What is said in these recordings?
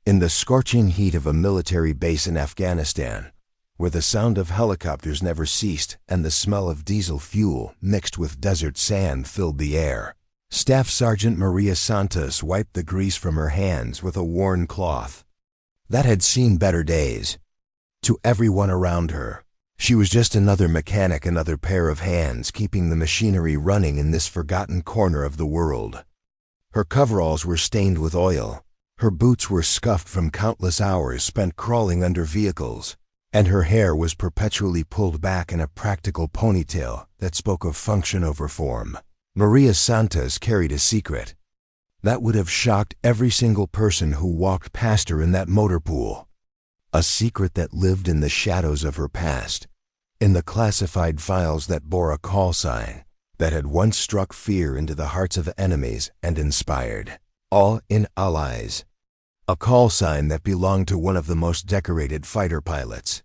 In the scorching heat of a military base in Afghanistan, where the sound of helicopters never ceased and the smell of diesel fuel mixed with desert sand filled the air, Staff Sergeant Maria Santos wiped the grease from her hands with a worn cloth. That had seen better days. To everyone around her, she was just another mechanic, another pair of hands keeping the machinery running in this forgotten corner of the world. Her coveralls were stained with oil. Her boots were scuffed from countless hours spent crawling under vehicles, and her hair was perpetually pulled back in a practical ponytail that spoke of function over form. Maria Santos carried a secret that would have shocked every single person who walked past her in that motor pool. A secret that lived in the shadows of her past, in the classified files that bore a call sign that had once struck fear into the hearts of enemies and inspired awe in allies. A call sign that belonged to one of the most decorated fighter pilots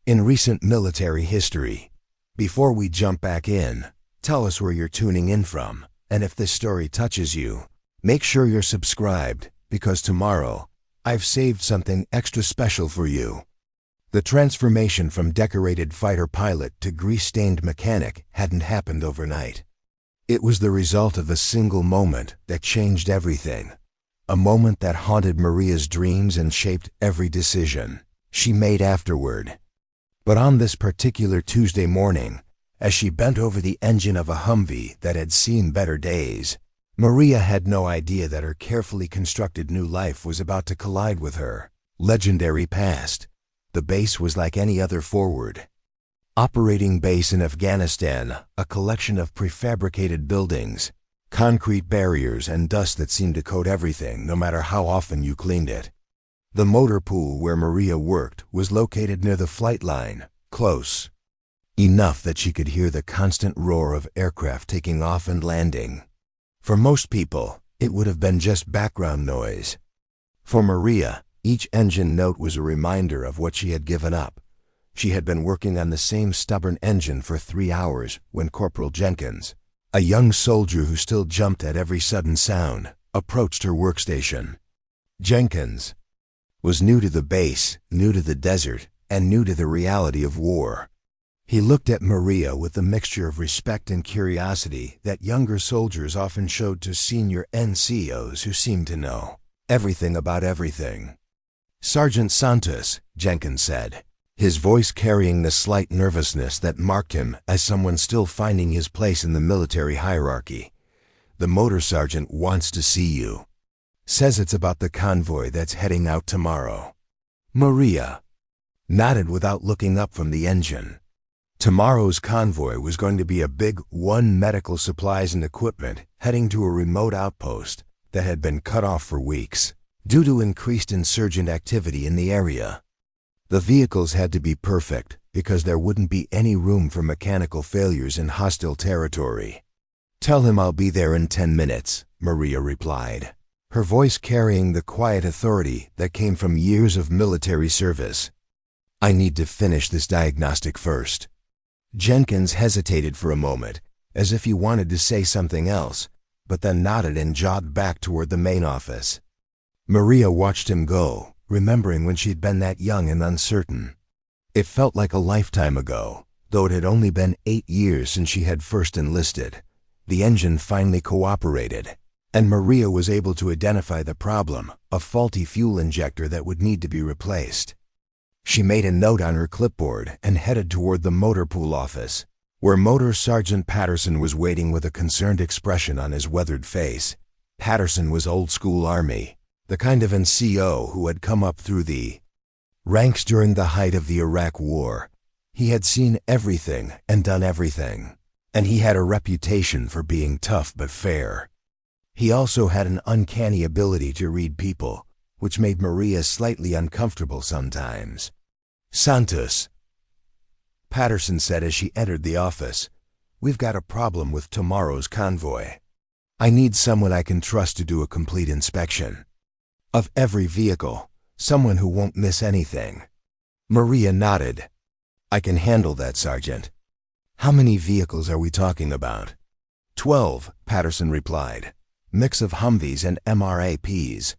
in recent military history. Before we jump back in, tell us where you're tuning in from, and if this story touches you, make sure you're subscribed, because tomorrow, I've saved something extra special for you. The transformation from decorated fighter pilot to grease-stained mechanic hadn't happened overnight. It was the result of a single moment that changed everything. A moment that haunted Maria's dreams and shaped every decision she made afterward. But on this particular Tuesday morning, as she bent over the engine of a Humvee that had seen better days, Maria had no idea that her carefully constructed new life was about to collide with her legendary past. The base was like any other forward operating base in Afghanistan, a collection of prefabricated buildings, concrete barriers, and dust that seemed to coat everything no matter how often you cleaned it. The motor pool where Maria worked was located near the flight line, close enough that she could hear the constant roar of aircraft taking off and landing. For most people, it would have been just background noise. For Maria, each engine note was a reminder of what she had given up. She had been working on the same stubborn engine for 3 hours when Corporal Jenkins, a young soldier who still jumped at every sudden sound, approached her workstation. Jenkins was new to the base, new to the desert, and new to the reality of war. He looked at Maria with the mixture of respect and curiosity that younger soldiers often showed to senior NCOs who seemed to know everything about everything. "Sergeant Santos," Jenkins said, his voice carrying the slight nervousness that marked him as someone still finding his place in the military hierarchy. "The motor sergeant wants to see you. Says it's about the convoy that's heading out tomorrow." Maria nodded without looking up from the engine. Tomorrow's convoy was going to be a big one, medical supplies and equipment heading to a remote outpost that had been cut off for weeks due to increased insurgent activity in the area. The vehicles had to be perfect because there wouldn't be any room for mechanical failures in hostile territory. "Tell him I'll be there in 10 minutes, Maria replied, her voice carrying the quiet authority that came from years of military service. "I need to finish this diagnostic first." Jenkins hesitated for a moment, as if he wanted to say something else, but then nodded and jogged back toward the main office. Maria watched him go, remembering when she'd been that young and uncertain. It felt like a lifetime ago, though it had only been 8 years since she had first enlisted. The engine finally cooperated, and Maria was able to identify the problem, a faulty fuel injector that would need to be replaced. She made a note on her clipboard and headed toward the motor pool office, where Motor Sergeant Patterson was waiting with a concerned expression on his weathered face. Patterson was old-school Army, the kind of NCO who had come up through the ranks during the height of the Iraq War. He had seen everything and done everything, and he had a reputation for being tough but fair. He also had an uncanny ability to read people, which made Maria slightly uncomfortable sometimes. "Santos," Patterson said as she entered the office, "we've got a problem with tomorrow's convoy. I need someone I can trust to do a complete inspection of every vehicle, someone who won't miss anything." Maria nodded. "I can handle that, Sergeant." "How many vehicles are we talking about?" 12, Patterson replied. "Mix of Humvees and MRAPs.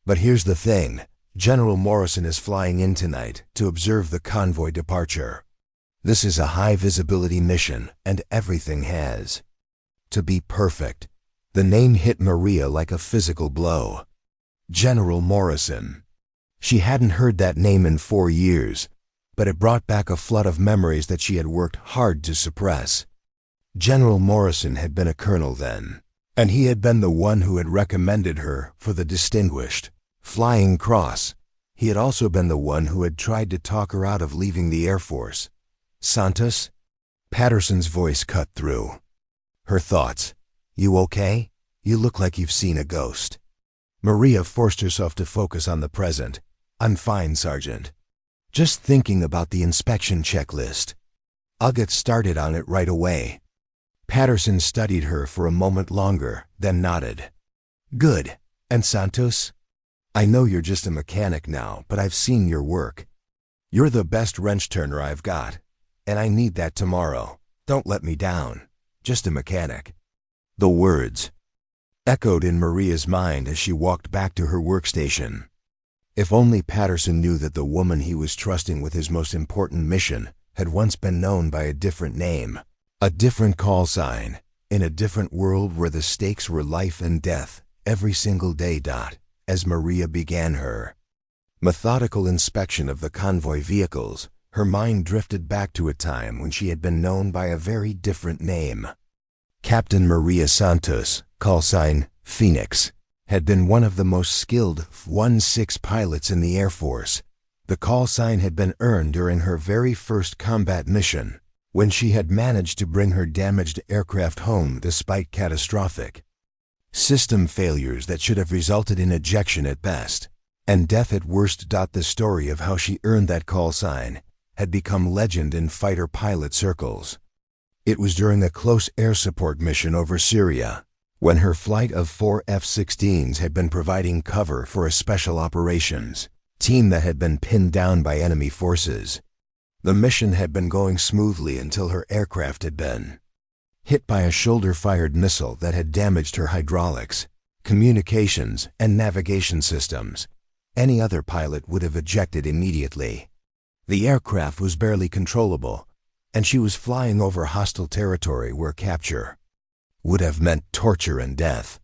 But here's the thing, General Morrison is flying in tonight to observe the convoy departure. This is a high-visibility mission, and everything has to be perfect. The name hit Maria like a physical blow. General Morrison. She hadn't heard that name in 4 years, but it brought back a flood of memories that she had worked hard to suppress. General Morrison had been a colonel then, and he had been the one who had recommended her for the Distinguished Flying Cross. He had also been the one who had tried to talk her out of leaving the Air Force. Santos? Patterson's voice cut through her thoughts. You okay? You look like you've seen a ghost. Maria forced herself to focus on the present. I'm fine, Sergeant. Just thinking about the inspection checklist. I'll get started on it right away. Patterson studied her for a moment longer, then nodded. Good. And Santos? I know you're just a mechanic now, but I've seen your work. You're the best wrench turner I've got, and I need that tomorrow. Don't let me down. Just a mechanic. The words echoed in Maria's mind as she walked back to her workstation. If only Patterson knew that the woman he was trusting with his most important mission had once been known by a different name, a different call sign, in a different world where the stakes were life and death every single day. As Maria began her methodical inspection of the convoy vehicles, her mind drifted back to a time when she had been known by a very different name. Captain Maria Santos, call sign Phoenix, had been one of the most skilled 1-6 pilots in the Air Force. The call sign had been earned during her very first combat mission, when she had managed to bring her damaged aircraft home despite catastrophic system failures that should have resulted in ejection at best, and death at worst. The story of how she earned that call sign had become legend in fighter pilot circles. It was during a close air support mission over Syria, when her flight of 4 F-16s had been providing cover for a special operations team that had been pinned down by enemy forces. The mission had been going smoothly until her aircraft had been hit by a shoulder-fired missile that had damaged her hydraulics, communications, and navigation systems. Any other pilot would have ejected immediately. The aircraft was barely controllable, and she was flying over hostile territory where capture would have meant torture and death.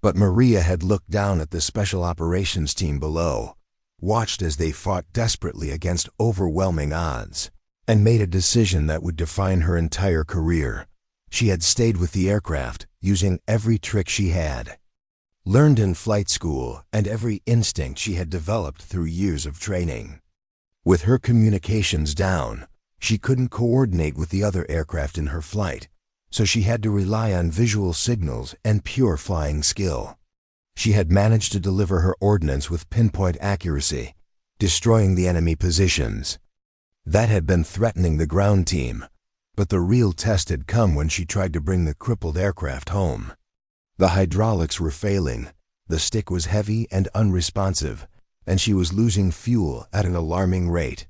But Maria had looked down at the special operations team below, watched as they fought desperately against overwhelming odds, and made a decision that would define her entire career. She had stayed with the aircraft, using every trick she had learned in flight school and every instinct she had developed through years of training. With her communications down, she couldn't coordinate with the other aircraft in her flight, so she had to rely on visual signals and pure flying skill. She had managed to deliver her ordnance with pinpoint accuracy, destroying the enemy positions that had been threatening the ground team. But the real test had come when she tried to bring the crippled aircraft home. The hydraulics were failing, the stick was heavy and unresponsive, and she was losing fuel at an alarming rate.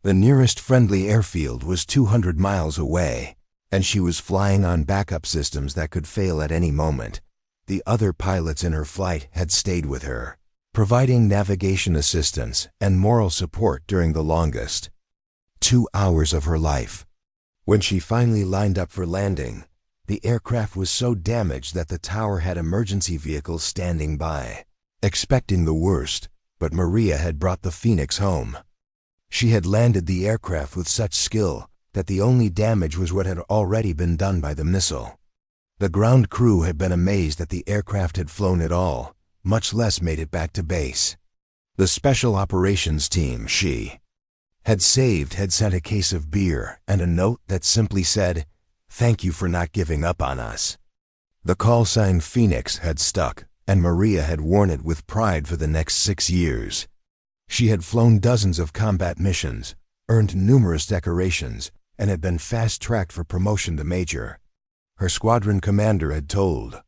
The nearest friendly airfield was 200 miles away, and she was flying on backup systems that could fail at any moment. The other pilots in her flight had stayed with her, providing navigation assistance and moral support during the longest 2 hours of her life. When she finally lined up for landing, the aircraft was so damaged that the tower had emergency vehicles standing by, expecting the worst, but Maria had brought the Phoenix home. She had landed the aircraft with such skill that the only damage was what had already been done by the missile. The ground crew had been amazed that the aircraft had flown at all, much less made it back to base. The special operations team she had saved had sent a case of beer and a note that simply said, "Thank you for not giving up on us." The call sign Phoenix had stuck, and Maria had worn it with pride for the next 6 years. She had flown dozens of combat missions, earned numerous decorations, and had been fast-tracked for promotion to major. Her squadron commander had told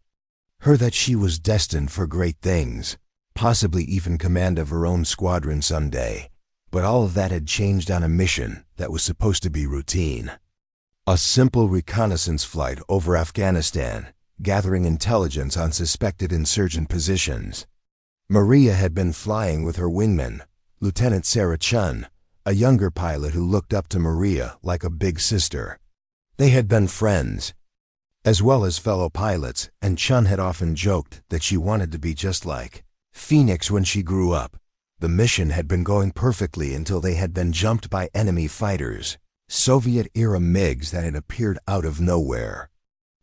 her that she was destined for great things, possibly even command of her own squadron someday. But all of that had changed on a mission that was supposed to be routine. A simple reconnaissance flight over Afghanistan, gathering intelligence on suspected insurgent positions. Maria had been flying with her wingman, Lieutenant Sarah Chun, a younger pilot who looked up to Maria like a big sister. They had been friends, as well as fellow pilots, and Chun had often joked that she wanted to be just like Phoenix when she grew up. The mission had been going perfectly until they had been jumped by enemy fighters, Soviet-era MiGs that had appeared out of nowhere,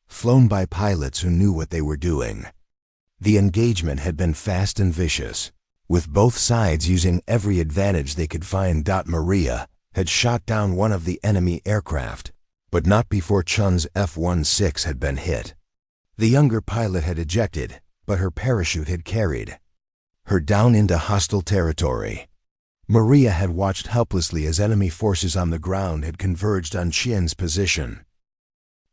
flown by pilots who knew what they were doing. The engagement had been fast and vicious, with both sides using every advantage they could find. Maria had shot down one of the enemy aircraft, but not before Chun's F-16 had been hit. The younger pilot had ejected, but her parachute had carried her down into hostile territory. Maria had watched helplessly as enemy forces on the ground had converged on Chun's position.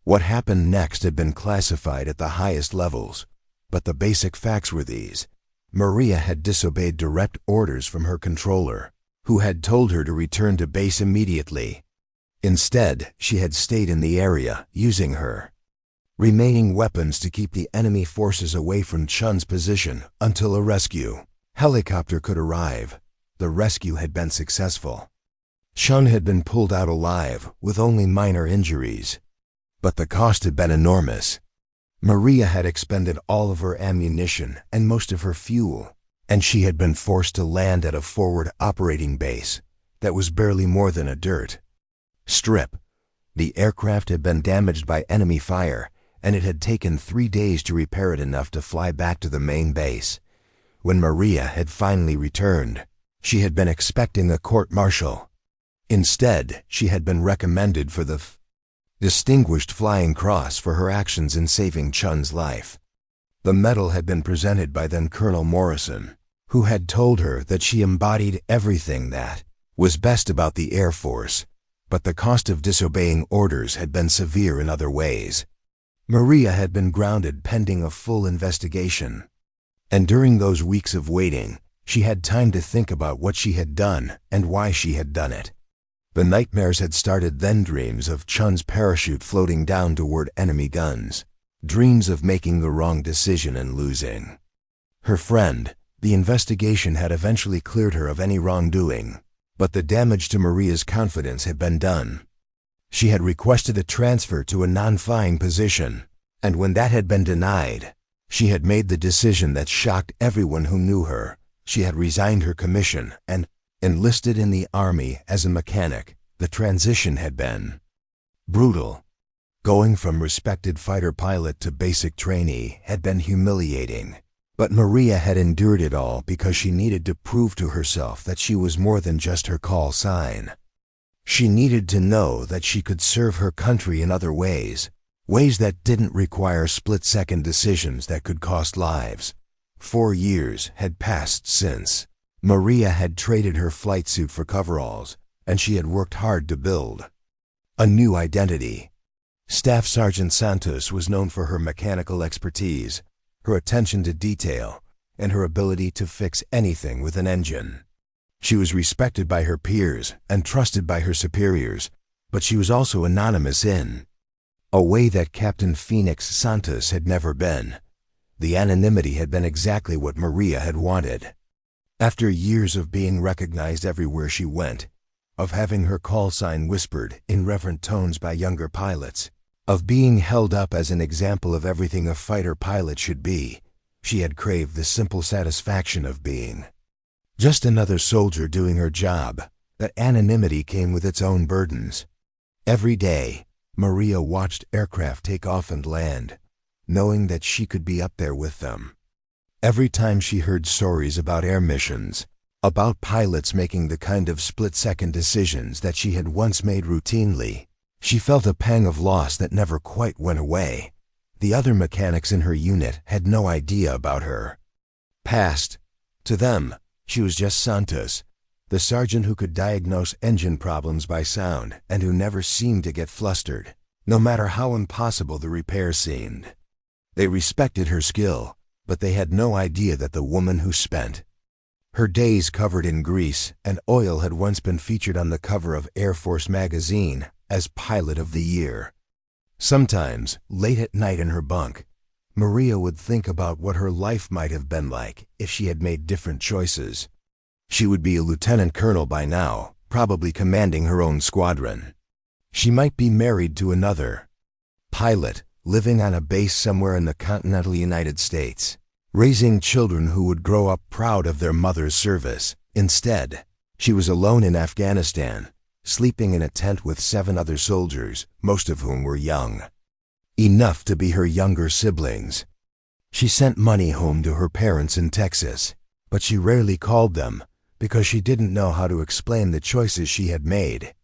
What happened next had been classified at the highest levels, but the basic facts were these. Maria had disobeyed direct orders from her controller, who had told her to return to base immediately. Instead, she had stayed in the area, using her remaining weapons to keep the enemy forces away from Chun's position until a rescue helicopter could arrive. The rescue had been successful. Chun had been pulled out alive with only minor injuries, but the cost had been enormous. Maria had expended all of her ammunition and most of her fuel, and she had been forced to land at a forward operating base that was barely more than a dirt strip. The aircraft had been damaged by enemy fire, and it had taken 3 days to repair it enough to fly back to the main base. When Maria had finally returned, she had been expecting a court-martial. Instead, she had been recommended for the Distinguished Flying Cross for her actions in saving Chun's life. The medal had been presented by then Colonel Morrison, who had told her that she embodied everything that was best about the Air Force, but the cost of disobeying orders had been severe in other ways. Maria had been grounded pending a full investigation, and during those weeks of waiting, she had time to think about what she had done and why she had done it. The nightmares had started then, dreams of Chun's parachute floating down toward enemy guns, dreams of making the wrong decision and losing her friend. The investigation had eventually cleared her of any wrongdoing, but the damage to Maria's confidence had been done. She had requested a transfer to a non-flying position, and when that had been denied, she had made the decision that shocked everyone who knew her. She had resigned her commission and enlisted in the Army as a mechanic. The transition had been brutal. Going from respected fighter pilot to basic trainee had been humiliating, but Maria had endured it all because she needed to prove to herself that she was more than just her call sign. She needed to know that she could serve her country in other ways, ways that didn't require split-second decisions that could cost lives. 4 years had passed since Maria had traded her flight suit for coveralls, and she had worked hard to build a new identity. Staff Sergeant Santos was known for her mechanical expertise, her attention to detail, and her ability to fix anything with an engine. She was respected by her peers and trusted by her superiors, but she was also anonymous in a way that Captain Phoenix Santos had never been. The anonymity had been exactly what Maria had wanted. After years of being recognized everywhere she went, of having her call sign whispered in reverent tones by younger pilots, of being held up as an example of everything a fighter pilot should be, she had craved the simple satisfaction of being just another soldier doing her job. That anonymity came with its own burdens. Every day, Maria watched aircraft take off and land, knowing that she could be up there with them. Every time she heard stories about air missions, about pilots making the kind of split-second decisions that she had once made routinely, she felt a pang of loss that never quite went away. The other mechanics in her unit had no idea about her past. To them, she was just Santos, the sergeant who could diagnose engine problems by sound and who never seemed to get flustered, no matter how impossible the repair seemed. They respected her skill, but they had no idea that the woman who spent her days covered in grease and oil had once been featured on the cover of Air Force magazine as Pilot of the Year. Sometimes, late at night in her bunk, Maria would think about what her life might have been like if she had made different choices. She would be a lieutenant colonel by now, probably commanding her own squadron. She might be married to another pilot, living on a base somewhere in the continental United States, raising children who would grow up proud of their mother's service. Instead, she was alone in Afghanistan, sleeping in a tent with 7 other soldiers, most of whom were young, enough to be her younger siblings. She sent money home to her parents in Texas, but she rarely called them because she didn't know how to explain the choices she had made.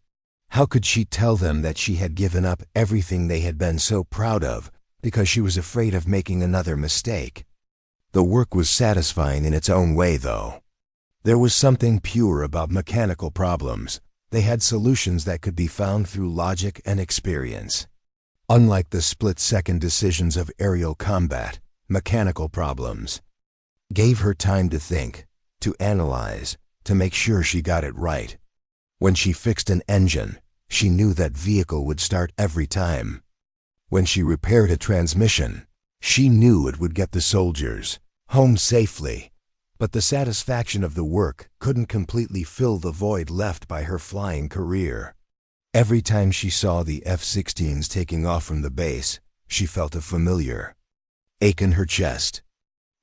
How could she tell them that she had given up everything they had been so proud of because she was afraid of making another mistake? The work was satisfying in its own way, though. There was something pure about mechanical problems. They had solutions that could be found through logic and experience. Unlike the split-second decisions of aerial combat, mechanical problems gave her time to think, to analyze, to make sure she got it right. When she fixed an engine, she knew that vehicle would start every time. When she repaired a transmission, she knew it would get the soldiers home safely. But the satisfaction of the work couldn't completely fill the void left by her flying career. Every time she saw the F-16s taking off from the base, she felt a familiar ache in her chest.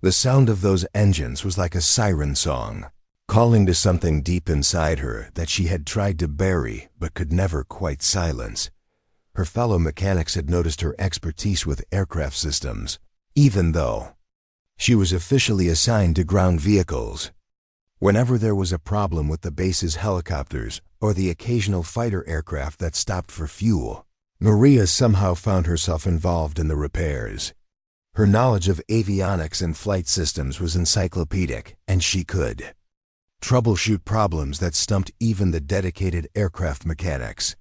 The sound of those engines was like a siren song, calling to something deep inside her that she had tried to bury but could never quite silence. Her fellow mechanics had noticed her expertise with aircraft systems, even though she was officially assigned to ground vehicles. Whenever there was a problem with the base's helicopters or the occasional fighter aircraft that stopped for fuel, Maria somehow found herself involved in the repairs. Her knowledge of avionics and flight systems was encyclopedic, and she could troubleshoot problems that stumped even the dedicated aircraft mechanics.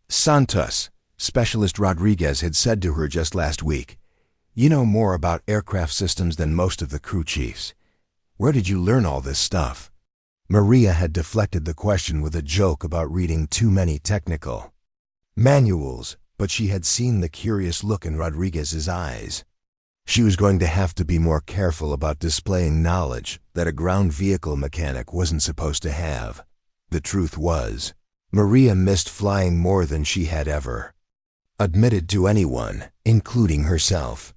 Santos, Specialist Rodriguez, had said to her just last week, "You know more about aircraft systems than most of the crew chiefs. Where did you learn all this stuff?" Maria had deflected the question with a joke about reading too many technical manuals, but she had seen the curious look in Rodriguez's eyes. She was going to have to be more careful about displaying knowledge that a ground vehicle mechanic wasn't supposed to have. The truth was, Maria missed flying more than she had ever admitted to anyone, including herself.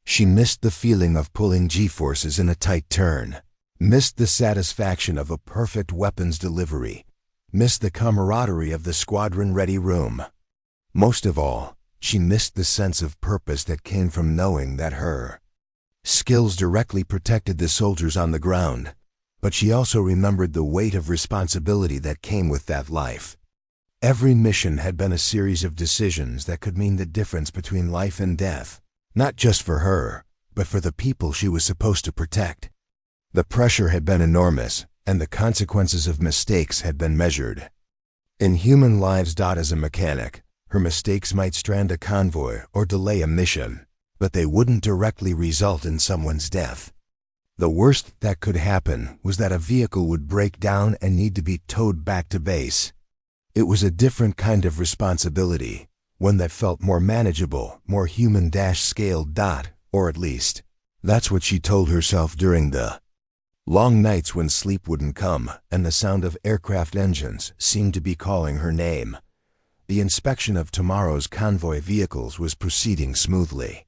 She missed the feeling of pulling G-forces in a tight turn, missed the satisfaction of a perfect weapons delivery, missed the camaraderie of the squadron-ready room. Most of all, she missed the sense of purpose that came from knowing that her skills directly protected the soldiers on the ground, but she also remembered the weight of responsibility that came with that life. Every mission had been a series of decisions that could mean the difference between life and death, not just for her, but for the people she was supposed to protect. The pressure had been enormous, and the consequences of mistakes had been measured. In human lives. As a mechanic, her mistakes might strand a convoy or delay a mission, but they wouldn't directly result in someone's death. The worst that could happen was that a vehicle would break down and need to be towed back to base. It was a different kind of responsibility, one that felt more manageable, more human-scaled. Or at least, that's what she told herself during the long nights when sleep wouldn't come and the sound of aircraft engines seemed to be calling her name. The inspection of tomorrow's convoy vehicles was proceeding smoothly.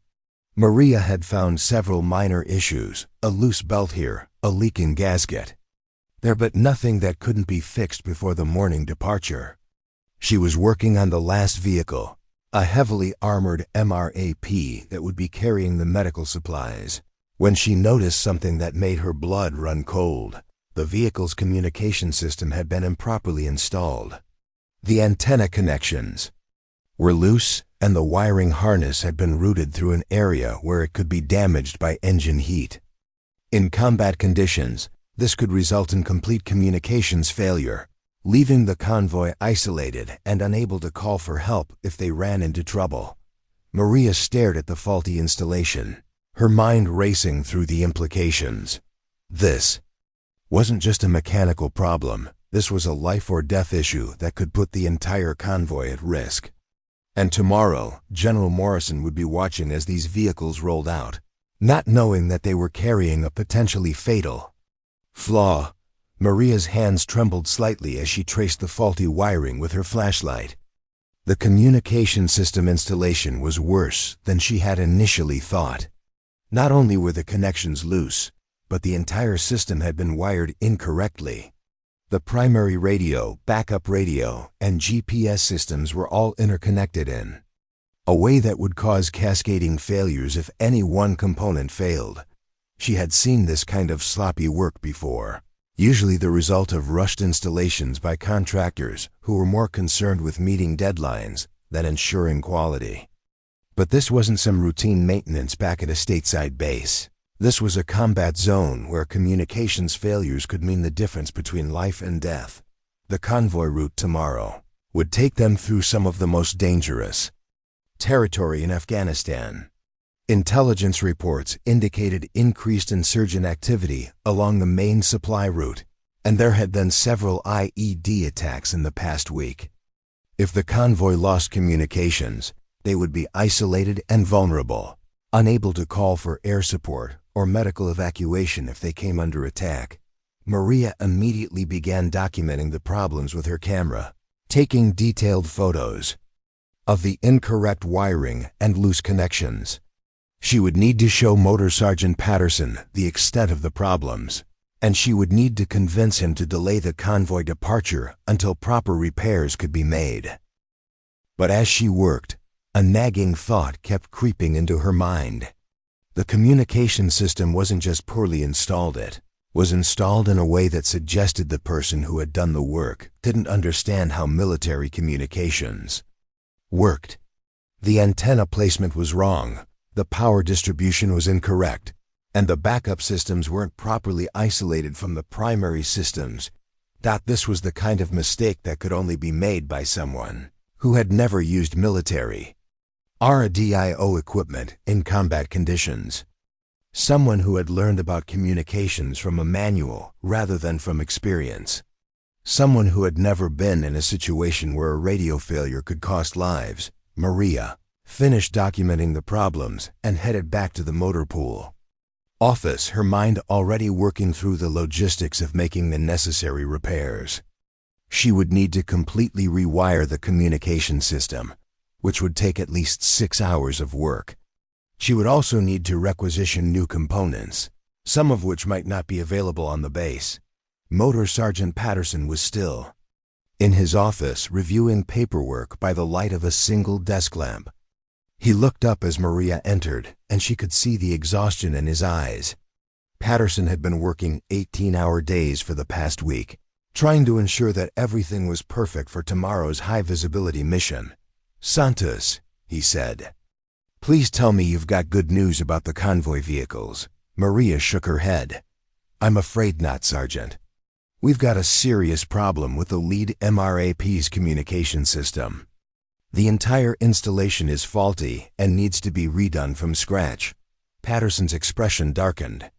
Maria had found several minor issues, a loose belt here, a leaking gasket there, but nothing that couldn't be fixed before the morning departure. She was working on the last vehicle, a heavily armored MRAP that would be carrying the medical supplies, when she noticed something that made her blood run cold. The vehicle's communication system had been improperly installed. The antenna connections were loose, and the wiring harness had been routed through an area where it could be damaged by engine heat. In combat conditions, this could result in complete communications failure, leaving the convoy isolated and unable to call for help if they ran into trouble. Maria stared at the faulty installation, her mind racing through the implications. This wasn't just a mechanical problem. This was a life or death issue that could put the entire convoy at risk. And tomorrow, General Morrison would be watching as these vehicles rolled out, not knowing that they were carrying a potentially fatal flaw. Maria's hands trembled slightly as she traced the faulty wiring with her flashlight. The communication system installation was worse than she had initially thought. Not only were the connections loose, but the entire system had been wired incorrectly. The primary radio, backup radio, and GPS systems were all interconnected in a way that would cause cascading failures if any one component failed. She had seen this kind of sloppy work before, usually the result of rushed installations by contractors who were more concerned with meeting deadlines than ensuring quality. But this wasn't some routine maintenance back at a stateside base. This was a combat zone where communications failures could mean the difference between life and death. The convoy route tomorrow would take them through some of the most dangerous territory in Afghanistan. Intelligence reports indicated increased insurgent activity along the main supply route, and there had been several IED attacks in the past week. If the convoy lost communications, they would be isolated and vulnerable, unable to call for air support or medical evacuation if they came under attack. Maria immediately began documenting the problems with her camera, taking detailed photos of the incorrect wiring and loose connections. She would need to show Motor Sergeant Patterson the extent of the problems, and she would need to convince him to delay the convoy departure until proper repairs could be made. But as she worked, a nagging thought kept creeping into her mind. The communication system wasn't just poorly installed, it was installed in a way that suggested the person who had done the work didn't understand how military communications worked. The antenna placement was wrong, the power distribution was incorrect, and the backup systems weren't properly isolated from the primary systems. This was the kind of mistake that could only be made by someone who had never used military RADIO equipment in combat conditions. Someone who had learned about communications from a manual rather than from experience. Someone who had never been in a situation where a radio failure could cost lives. Maria finished documenting the problems and headed back to the motor pool office, her mind already working through the logistics of making the necessary repairs. She would need to completely rewire the communication system, which would take at least 6 hours of work. She would also need to requisition new components, some of which might not be available on the base. Motor Sergeant Patterson was still in his office reviewing paperwork by the light of a single desk lamp. He looked up as Maria entered, and she could see the exhaustion in his eyes. Patterson had been working 18-hour days for the past week, trying to ensure that everything was perfect for tomorrow's high-visibility mission. "Santos," he said, "please tell me you've got good news about the convoy vehicles." Maria shook her head. "I'm afraid not, Sergeant. We've got a serious problem with the lead MRAP's communication system. The entire installation is faulty and needs to be redone from scratch." Patterson's expression darkened.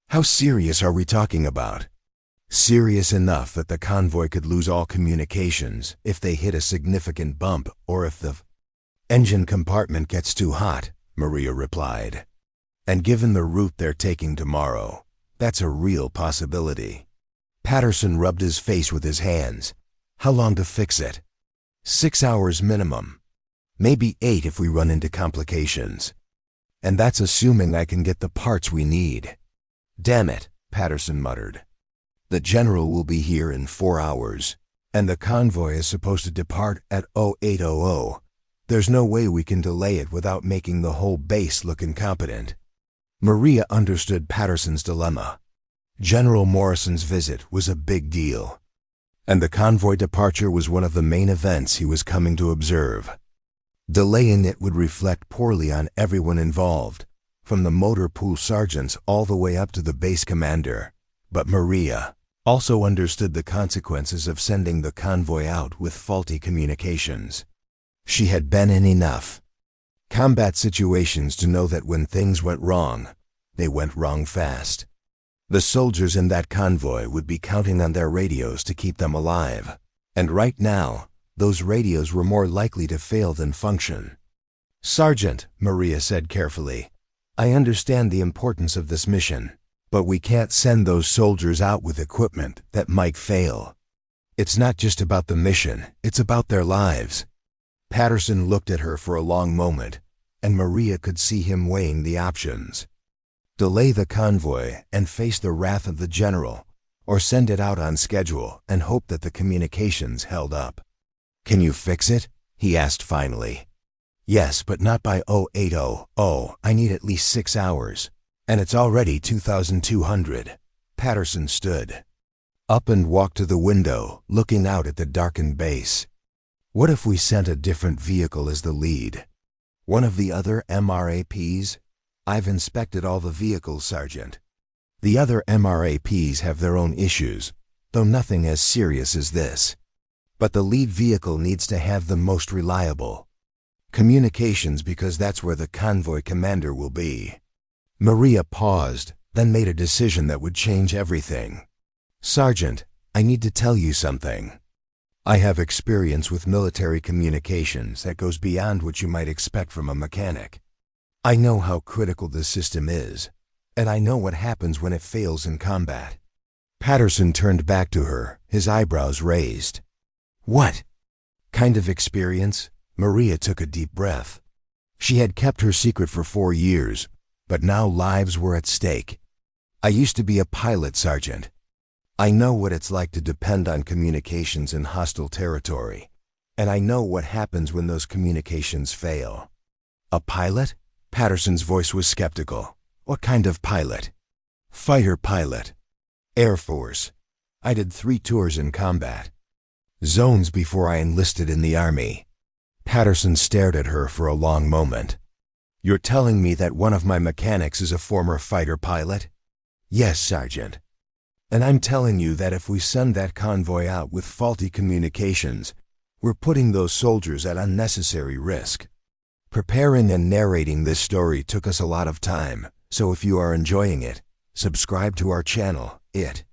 "How serious are we talking about?" "Serious enough that the convoy could lose all communications if they hit a significant bump or if the engine compartment gets too hot," Maria replied. "And given the route they're taking tomorrow, that's a real possibility." Patterson rubbed his face with his hands. "How long to fix it?" 6 hours minimum. Maybe 8 if we run into complications. And that's assuming I can get the parts we need." "Damn it," Patterson muttered. "The general will be here in 4 hours, and the convoy is supposed to depart at 0800. There's no way we can delay it without making the whole base look incompetent." Maria understood Patterson's dilemma. General Morrison's visit was a big deal, and the convoy departure was one of the main events he was coming to observe. Delaying it would reflect poorly on everyone involved, from the motor pool sergeants all the way up to the base commander. But Maria also understood the consequences of sending the convoy out with faulty communications. She had been in enough combat situations to know that when things went wrong, they went wrong fast. The soldiers in that convoy would be counting on their radios to keep them alive. And right now, those radios were more likely to fail than function. "Sergeant," Maria said carefully, "I understand the importance of this mission, but we can't send those soldiers out with equipment that might fail. It's not just about the mission, it's about their lives." Patterson looked at her for a long moment, and Maria could see him weighing the options. Delay the convoy and face the wrath of the general, or send it out on schedule and hope that the communications held up. "Can you fix it?" he asked finally. "Yes, but not by 0800. I need at least 6 hours. And it's already 2200. Patterson stood up and walked to the window, looking out at the darkened base. "What if we sent a different vehicle as the lead? One of the other MRAPs? I've inspected all the vehicles, Sergeant. The other MRAPs have their own issues, though nothing as serious as this. But the lead vehicle needs to have the most reliable communications because that's where the convoy commander will be." Maria paused, then made a decision that would change everything. "Sergeant, I need to tell you something. I have experience with military communications that goes beyond what you might expect from a mechanic. I know how critical this system is, and I know what happens when it fails in combat." Patterson turned back to her, his eyebrows raised. "What kind of experience?" Maria took a deep breath. She had kept her secret for 4 years, but now lives were at stake. "I used to be a pilot, Sergeant. I know what it's like to depend on communications in hostile territory, and I know what happens when those communications fail." "A pilot?" Patterson's voice was skeptical. "What kind of pilot?" "Fighter pilot. Air Force. I did 3 tours in combat zones before I enlisted in the Army." Patterson stared at her for a long moment. "You're telling me that one of my mechanics is a former fighter pilot?" "Yes, Sergeant. And I'm telling you that if we send that convoy out with faulty communications, we're putting those soldiers at unnecessary risk." Preparing and narrating this story took us a lot of time, so if you are enjoying it, subscribe to our channel. It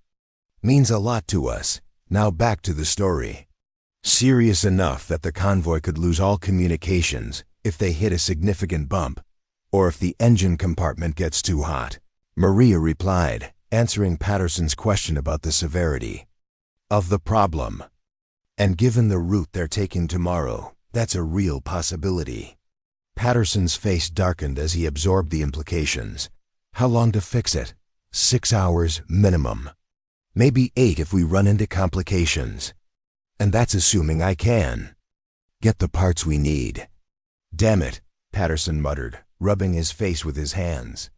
means a lot to us. Now back to the story. Serious enough that the convoy could lose all communications if they hit a significant bump, or if the engine compartment gets too hot, Maria replied, answering Patterson's question about the severity of the problem. "And given the route they're taking tomorrow, that's a real possibility." Patterson's face darkened as he absorbed the implications. "How long to fix it?" 6 hours minimum. Maybe 8 if we run into complications. And that's assuming I can get the parts we need. "Damn it," Patterson muttered, rubbing his face with his hands.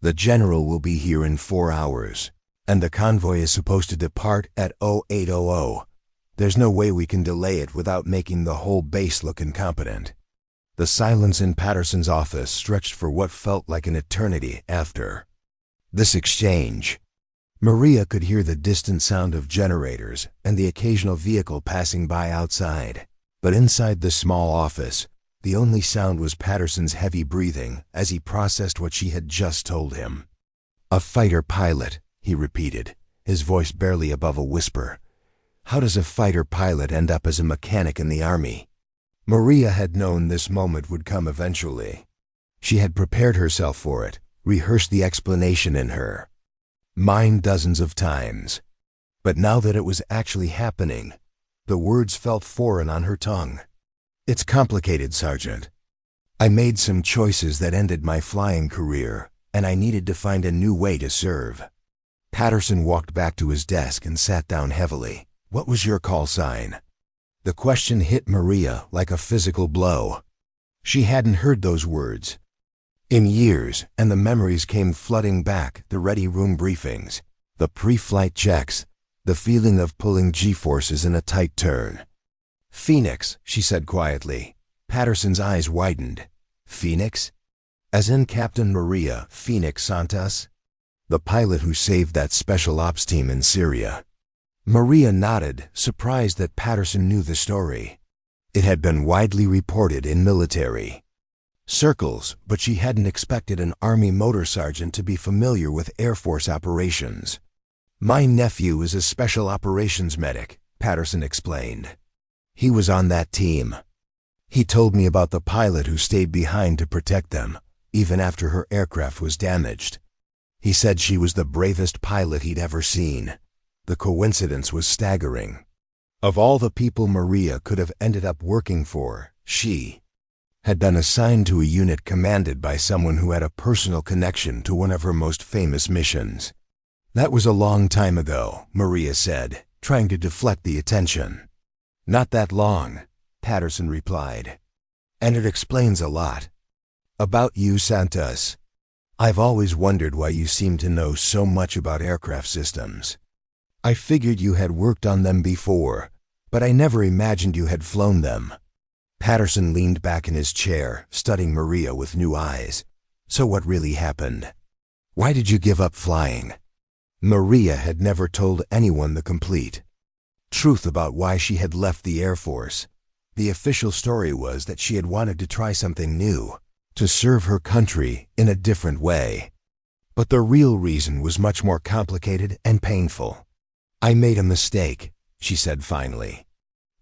"The general will be here in 4 hours, and the convoy is supposed to depart at 0800. There's no way we can delay it without making the whole base look incompetent." The silence in Patterson's office stretched for what felt like an eternity after this exchange. Maria could hear the distant sound of generators and the occasional vehicle passing by outside. But inside the small office, the only sound was Patterson's heavy breathing as he processed what she had just told him. "A fighter pilot," he repeated, his voice barely above a whisper. "How does a fighter pilot end up as a mechanic in the Army?" Maria had known this moment would come eventually. She had prepared herself for it, rehearsed the explanation in her mind dozens of times. But now that it was actually happening, the words felt foreign on her tongue. "It's complicated, Sergeant. I made some choices that ended my flying career, and I needed to find a new way to serve." Patterson walked back to his desk and sat down heavily. "What was your call sign?" The question hit Maria like a physical blow. She hadn't heard those words in years, and the memories came flooding back, the ready room briefings, the pre-flight checks, the feeling of pulling G-forces in a tight turn. "Phoenix," she said quietly. Patterson's eyes widened. "Phoenix? As in Captain Maria Phoenix Santos? The pilot who saved that special ops team in Syria?" Maria nodded, surprised that Patterson knew the story. It had been widely reported in military circles, but she hadn't expected an Army motor sergeant to be familiar with Air Force operations. "My nephew is a special operations medic," Patterson explained. He was on that team. He told me about the pilot who stayed behind to protect them, even after her aircraft was damaged. He said she was the bravest pilot he'd ever seen. The coincidence was staggering. Of all the people Maria could have ended up working for, she had been assigned to a unit commanded by someone who had a personal connection to one of her most famous missions. That was a long time ago, Maria said, trying to deflect the attention. Not that long, Patterson replied. And it explains a lot. About you, Santos. I've always wondered why you seem to know so much about aircraft systems. I figured you had worked on them before, but I never imagined you had flown them. Patterson leaned back in his chair, studying Maria with new eyes. So what really happened? Why did you give up flying? Maria had never told anyone the complete truth about why she had left the Air Force. The official story was that she had wanted to try something new, to serve her country in a different way. But the real reason was much more complicated and painful. I made a mistake, she said finally.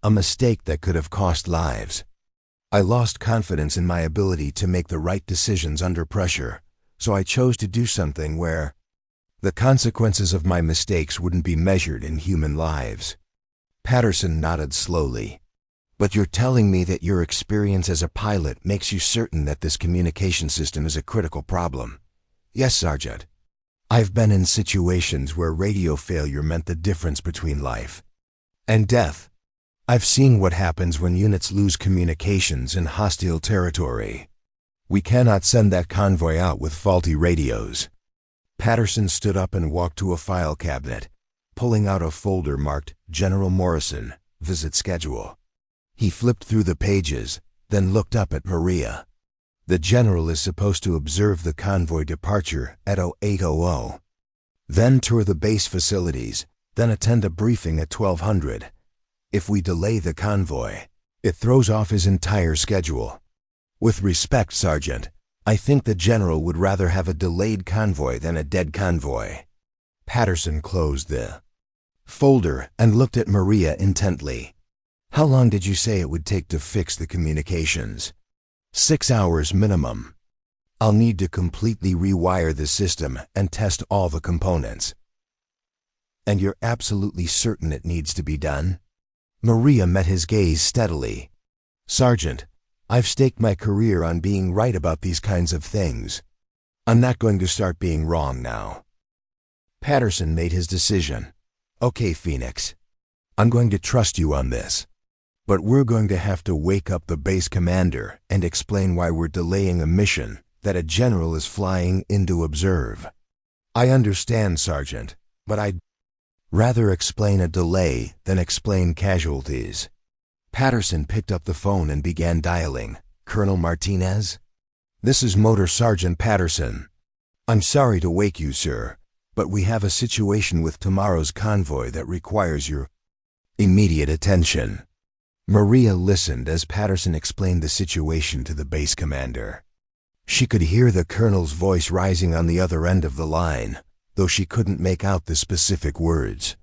A mistake that could have cost lives. I lost confidence in my ability to make the right decisions under pressure, so I chose to do something where the consequences of my mistakes wouldn't be measured in human lives. Patterson nodded slowly. But you're telling me that your experience as a pilot makes you certain that this communication system is a critical problem? Yes, Sergeant. I've been in situations where radio failure meant the difference between life and death. I've seen what happens when units lose communications in hostile territory. We cannot send that convoy out with faulty radios. Patterson stood up and walked to a file cabinet, pulling out a folder marked General Morrison, Visit Schedule. He flipped through the pages, then looked up at Maria. The general is supposed to observe the convoy departure at 0800, then tour the base facilities, then attend a briefing at 1200. If we delay the convoy, it throws off his entire schedule. With respect, Sergeant, I think the general would rather have a delayed convoy than a dead convoy. Patterson closed the folder and looked at Maria intently. How long did you say it would take to fix the communications? 6 hours minimum. I'll need to completely rewire the system and test all the components. And you're absolutely certain it needs to be done? Maria met his gaze steadily. Sergeant, I've staked my career on being right about these kinds of things. I'm not going to start being wrong now. Patterson made his decision. Okay, Phoenix. I'm going to trust you on this. But we're going to have to wake up the base commander and explain why we're delaying a mission that a general is flying in to observe. I understand, Sergeant, but I'd rather explain a delay than explain casualties. Patterson picked up the phone and began dialing. Colonel Martinez? This is Motor Sergeant Patterson. I'm sorry to wake you, sir, but we have a situation with tomorrow's convoy that requires your immediate attention. Maria listened as Patterson explained the situation to the base commander. She could hear the colonel's voice rising on the other end of the line, though she couldn't make out the specific words.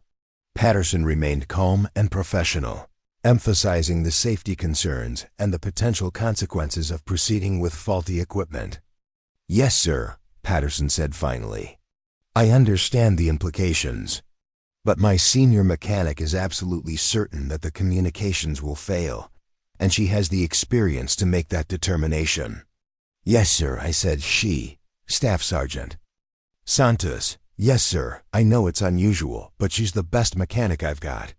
Patterson remained calm and professional, emphasizing the safety concerns and the potential consequences of proceeding with faulty equipment. Yes, sir, Patterson said finally. I understand the implications, but my senior mechanic is absolutely certain that the communications will fail, and she has the experience to make that determination. Yes, sir, I said she, Staff Sergeant Santos. Yes, sir, I know it's unusual, but she's the best mechanic I've got.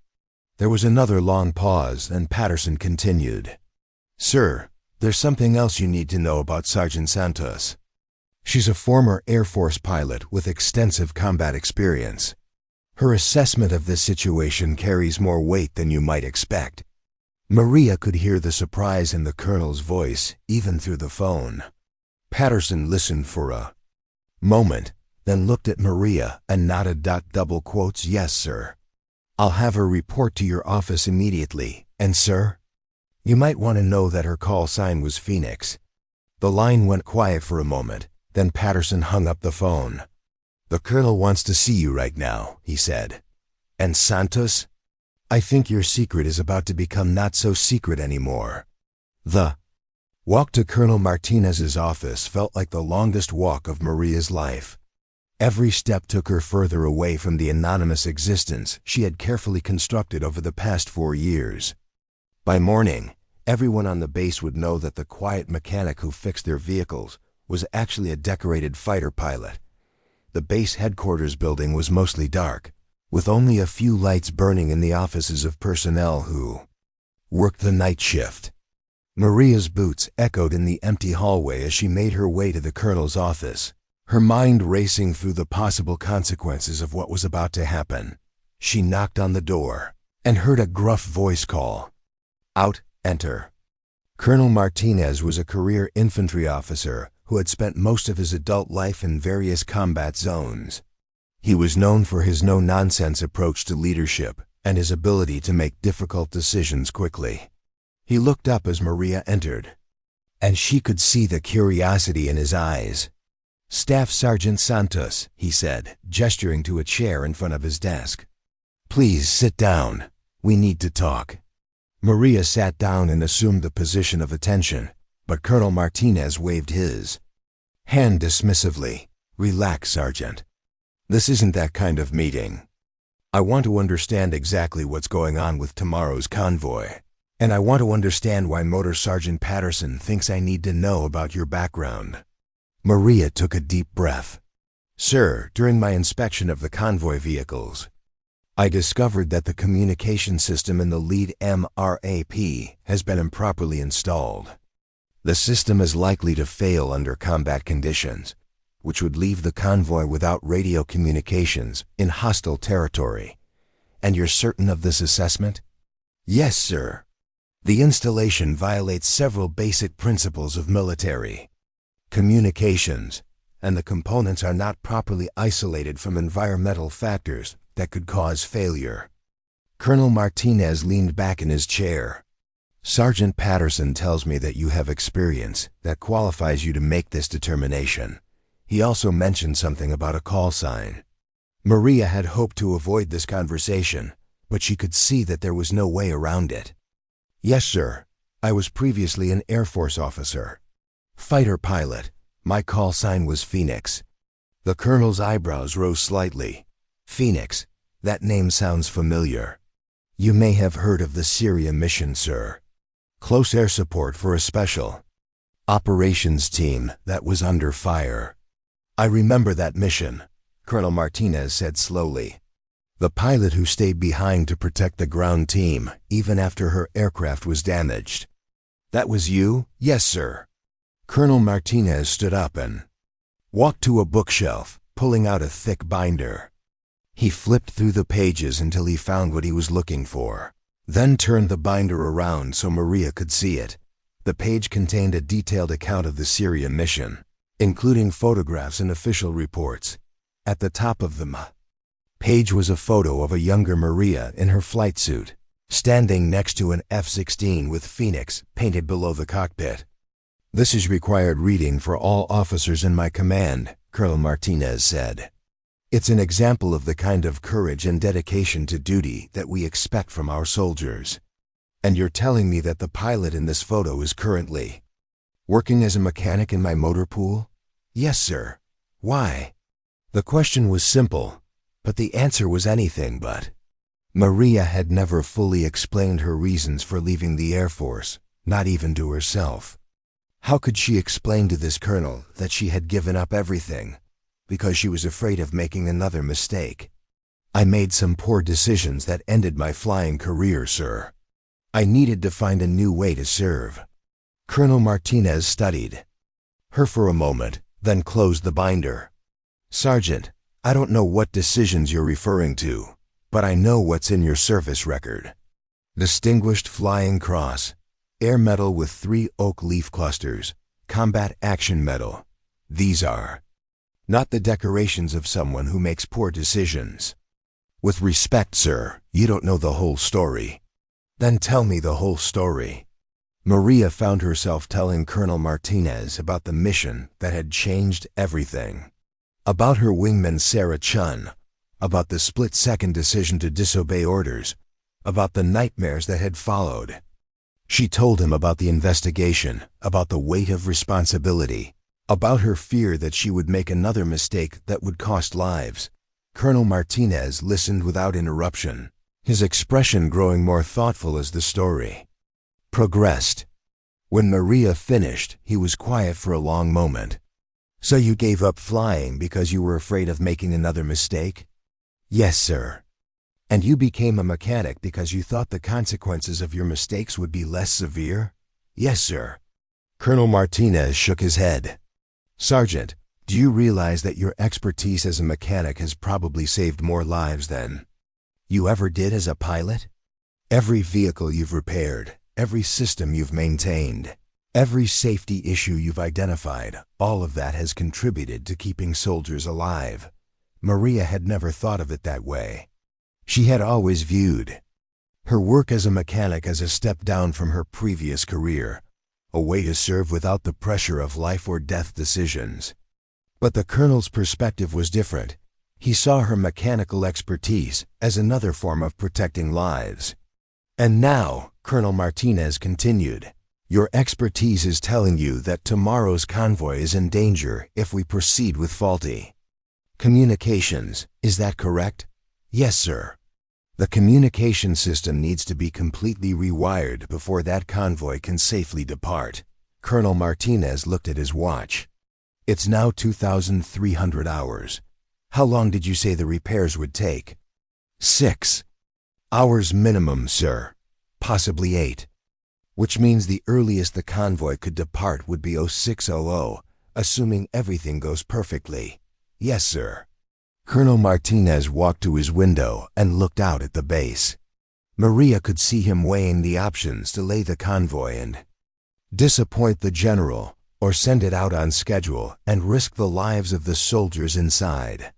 There was another long pause, and Patterson continued. Sir, there's something else you need to know about Sergeant Santos. She's a former Air Force pilot with extensive combat experience. Her assessment of this situation carries more weight than you might expect. Maria could hear the surprise in the colonel's voice, even through the phone. Patterson listened for a moment, then looked at Maria and nodded. Double quotes, yes, sir. I'll have her report to your office immediately, and sir, you might want to know that her call sign was Phoenix. The line went quiet for a moment, then Patterson hung up the phone. The colonel wants to see you right now, he said. And Santos? I think your secret is about to become not so secret anymore. The walk to Colonel Martinez's office felt like the longest walk of Maria's life. Every step took her further away from the anonymous existence she had carefully constructed over the past 4 years. By morning, everyone on the base would know that the quiet mechanic who fixed their vehicles was actually a decorated fighter pilot. The base headquarters building was mostly dark, with only a few lights burning in the offices of personnel who worked the night shift. Maria's boots echoed in the empty hallway as she made her way to the colonel's office, her mind racing through the possible consequences of what was about to happen. She knocked on the door and heard a gruff voice call, "Out, enter." Colonel Martinez was a career infantry officer who had spent most of his adult life in various combat zones. He was known for his no-nonsense approach to leadership and his ability to make difficult decisions quickly. He looked up as Maria entered, and she could see the curiosity in his eyes. "Staff Sergeant Santos," he said, gesturing to a chair in front of his desk. "Please sit down. We need to talk." Maria sat down and assumed the position of attention, but Colonel Martinez waved his hand dismissively. "Relax, Sergeant. This isn't that kind of meeting. I want to understand exactly what's going on with tomorrow's convoy, and I want to understand why Motor Sergeant Patterson thinks I need to know about your background." Maria took a deep breath. "Sir, during my inspection of the convoy vehicles, I discovered that the communication system in the lead MRAP has been improperly installed. The system is likely to fail under combat conditions, which would leave the convoy without radio communications in hostile territory. And you're certain of this assessment?" "Yes, sir. The installation violates several basic principles of military communications, and the components are not properly isolated from environmental factors that could cause failure." Colonel Martinez leaned back in his chair. "Sergeant Patterson tells me that you have experience that qualifies you to make this determination. He also mentioned something about a call sign." Maria had hoped to avoid this conversation, but she could see that there was no way around it. "Yes, sir. I was previously an Air Force officer. Fighter pilot. My call sign was Phoenix." The colonel's eyebrows rose slightly. "Phoenix, that name sounds familiar. You may have heard of the Syria mission, sir. Close air support for a special operations team that was under fire." "I remember that mission," Colonel Martinez said slowly. "The pilot who stayed behind to protect the ground team, even after her aircraft was damaged." "That was you?" "Yes, sir." Colonel Martinez stood up and walked to a bookshelf, pulling out a thick binder. He flipped through the pages until he found what he was looking for, then turned the binder around so Maria could see it. The page contained a detailed account of the Syria mission, including photographs and official reports. At the top of the page was a photo of a younger Maria in her flight suit, standing next to an F-16 with Phoenix painted below the cockpit. "This is required reading for all officers in my command," Colonel Martinez said. "It's an example of the kind of courage and dedication to duty that we expect from our soldiers. And you're telling me that the pilot in this photo is currently working as a mechanic in my motor pool?" "Yes, sir." "Why?" The question was simple, but the answer was anything but. Maria had never fully explained her reasons for leaving the Air Force, not even to herself. How could she explain to this colonel that she had given up everything because she was afraid of making another mistake? "I made some poor decisions that ended my flying career, sir. I needed to find a new way to serve." Colonel Martinez studied her for a moment, then closed the binder. "Sergeant, I don't know what decisions you're referring to, but I know what's in your service record. Distinguished Flying Cross, Air Medal with 3 oak leaf clusters, Combat Action Medal. These are not the decorations of someone who makes poor decisions." "With respect, sir, you don't know the whole story." "Then tell me the whole story." Maria found herself telling Colonel Martinez about the mission that had changed everything. About her wingman Sarah Chun, about the split-second decision to disobey orders, about the nightmares that had followed. She told him about the investigation, about the weight of responsibility, about her fear that she would make another mistake that would cost lives. Colonel Martinez listened without interruption, his expression growing more thoughtful as the story progressed. When Maria finished, he was quiet for a long moment. "So you gave up flying because you were afraid of making another mistake?" "Yes, sir." "And you became a mechanic because you thought the consequences of your mistakes would be less severe?" "Yes, sir." Colonel Martinez shook his head. "Sergeant, do you realize that your expertise as a mechanic has probably saved more lives than you ever did as a pilot? Every vehicle you've repaired, every system you've maintained, every safety issue you've identified, all of that has contributed to keeping soldiers alive." Maria had never thought of it that way. She had always viewed her work as a mechanic as a step down from her previous career, a way to serve without the pressure of life or death decisions. But the colonel's perspective was different. He saw her mechanical expertise as another form of protecting lives. "And now," Colonel Martinez continued, "your expertise is telling you that tomorrow's convoy is in danger if we proceed with faulty communications. Is that correct?" "Yes, sir." "The communication system needs to be completely rewired before that convoy can safely depart." Colonel Martinez looked at his watch. "It's now 2,300 hours. How long did you say the repairs would take?" 6 hours minimum, sir. Possibly 8. Which means the earliest the convoy could depart would be 0600, assuming everything goes perfectly. "Yes, sir." Colonel Martinez walked to his window and looked out at the base. Maria could see him weighing the options: delay the convoy and disappoint the general, or send it out on schedule and risk the lives of the soldiers inside.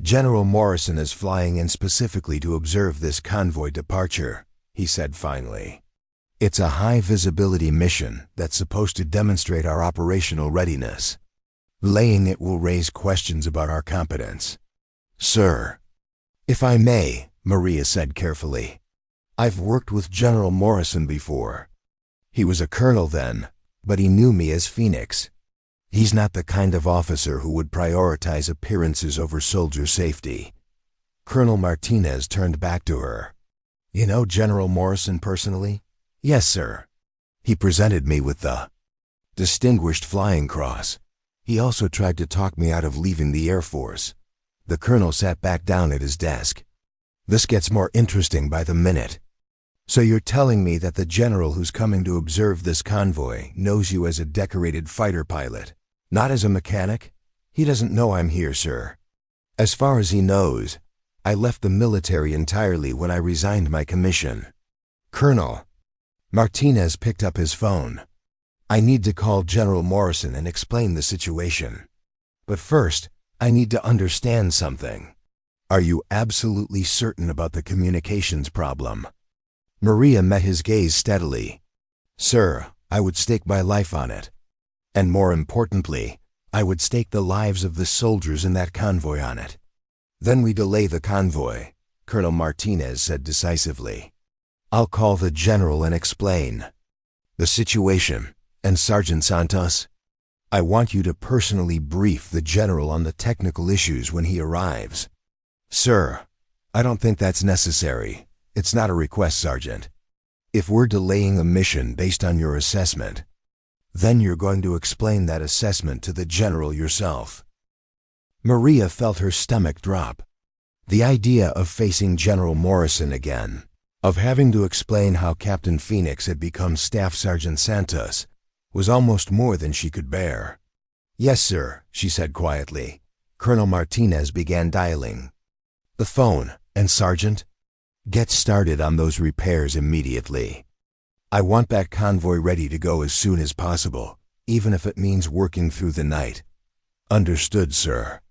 "General Morrison is flying in specifically to observe this convoy departure," he said finally. "It's a high-visibility mission that's supposed to demonstrate our operational readiness. Laying it will raise questions about our competence." "Sir." "If I may," Maria said carefully, "I've worked with General Morrison before. He was a colonel then, but he knew me as Phoenix. He's not the kind of officer who would prioritize appearances over soldier safety." Colonel Martinez turned back to her. "You know General Morrison personally?" "Yes, sir. He presented me with the Distinguished Flying Cross. He also tried to talk me out of leaving the Air Force." The colonel sat back down at his desk. "This gets more interesting by the minute. So you're telling me that the general who's coming to observe this convoy knows you as a decorated fighter pilot, not as a mechanic?" "He doesn't know I'm here, sir. As far as he knows, I left the military entirely when I resigned my commission." "Colonel." Martinez picked up his phone. "I need to call General Morrison and explain the situation. But first, I need to understand something. Are you absolutely certain about the communications problem?" Maria met his gaze steadily. "Sir, I would stake my life on it. And more importantly, I would stake the lives of the soldiers in that convoy on it." "Then we delay the convoy," Colonel Martinez said decisively. "I'll call the general and explain the situation. And Sergeant Santos, I want you to personally brief the general on the technical issues when he arrives." "Sir, I don't think that's necessary. It's not a request, Sergeant. If we're delaying a mission based on your assessment, then you're going to explain that assessment to the general yourself." Maria felt her stomach drop. The idea of facing General Morrison again, of having to explain how Captain Phoenix had become Staff Sergeant Santos, was almost more than she could bear. "Yes, sir," she said quietly. Colonel Martinez began dialing the phone. "And Sergeant, get started on those repairs immediately. I want that convoy ready to go as soon as possible, even if it means working through the night." "Understood, sir."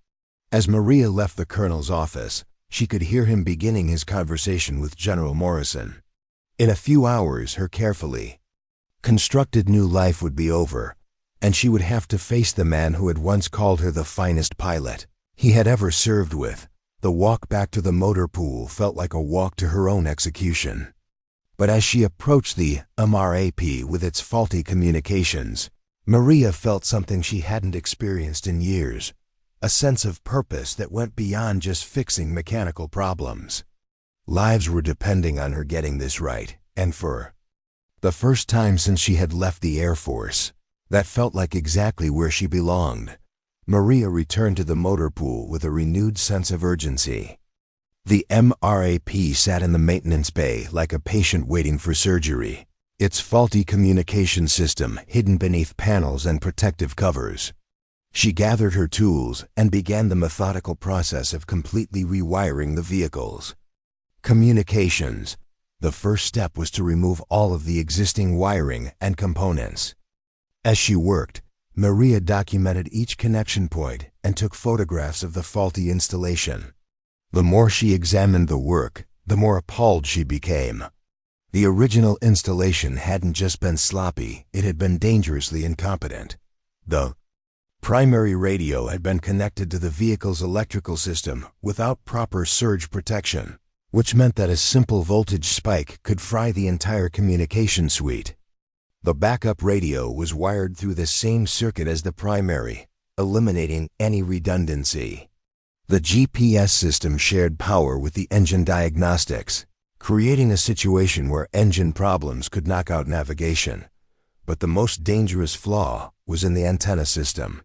As Maria left the colonel's office, she could hear him beginning his conversation with General Morrison. In a few hours, her carefully constructed new life would be over, and she would have to face the man who had once called her the finest pilot he had ever served with, The walk back to the motor pool felt like a walk to her own execution. But as she approached the MRAP with its faulty communications, Maria felt something she hadn't experienced in years, a sense of purpose that went beyond just fixing mechanical problems. Lives were depending on her getting this right, and for the first time since she had left the Air Force, that felt like exactly where she belonged. Maria returned to the motor pool with a renewed sense of urgency. The MRAP sat in the maintenance bay like a patient waiting for surgery, its faulty communication system hidden beneath panels and protective covers. She gathered her tools and began the methodical process of completely rewiring the vehicles. Communications. The first step was to remove all of the existing wiring and components. As she worked, Maria documented each connection point and took photographs of the faulty installation. The more she examined the work, the more appalled she became. The original installation hadn't just been sloppy, it had been dangerously incompetent. The primary radio had been connected to the vehicle's electrical system without proper surge protection, which meant that a simple voltage spike could fry the entire communication suite. The backup radio was wired through the same circuit as the primary, eliminating any redundancy. The GPS system shared power with the engine diagnostics, creating a situation where engine problems could knock out navigation. But the most dangerous flaw was in the antenna system.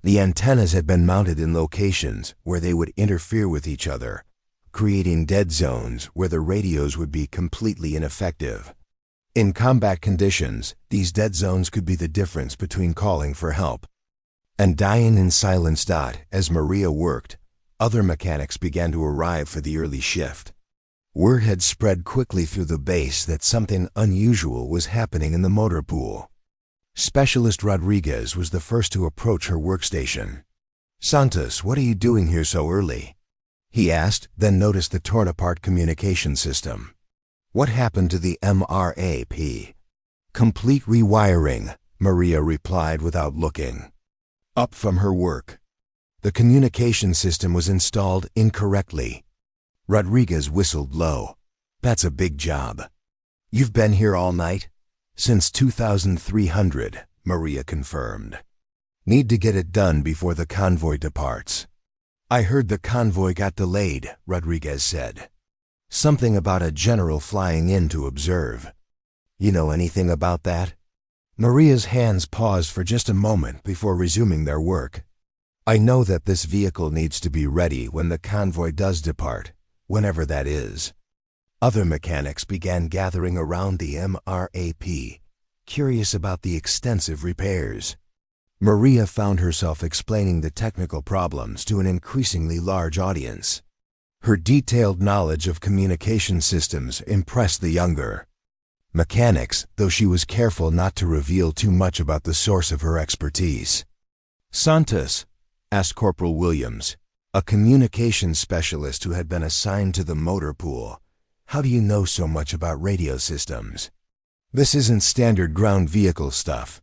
The antennas had been mounted in locations where they would interfere with each other, creating dead zones where the radios would be completely ineffective. In combat conditions, these dead zones could be the difference between calling for help and dying in silence. As Maria worked, other mechanics began to arrive for the early shift. Word had spread quickly through the base that something unusual was happening in the motor pool. Specialist Rodriguez was the first to approach her workstation. "Santos, what are you doing here so early?" he asked, then noticed the torn-apart communication system. "What happened to the MRAP?" "Complete rewiring," Maria replied without looking up from her work. "The communication system was installed incorrectly." Rodriguez whistled low. "That's a big job." "You've been here all night?" "Since 2300, Maria confirmed. "Need to get it done before the convoy departs." "I heard the convoy got delayed," Rodriguez said. "Something about a general flying in to observe." "You know anything about that?" Maria's hands paused for just a moment before resuming their work. "I know that this vehicle needs to be ready when the convoy does depart, whenever that is." Other mechanics began gathering around the MRAP, curious about the extensive repairs. Maria found herself explaining the technical problems to an increasingly large audience. Her detailed knowledge of communication systems impressed the younger mechanics, though she was careful not to reveal too much about the source of her expertise. "Santos," asked Corporal Williams, a communications specialist who had been assigned to the motor pool, "how do you know so much about radio systems?" "This isn't standard ground vehicle stuff.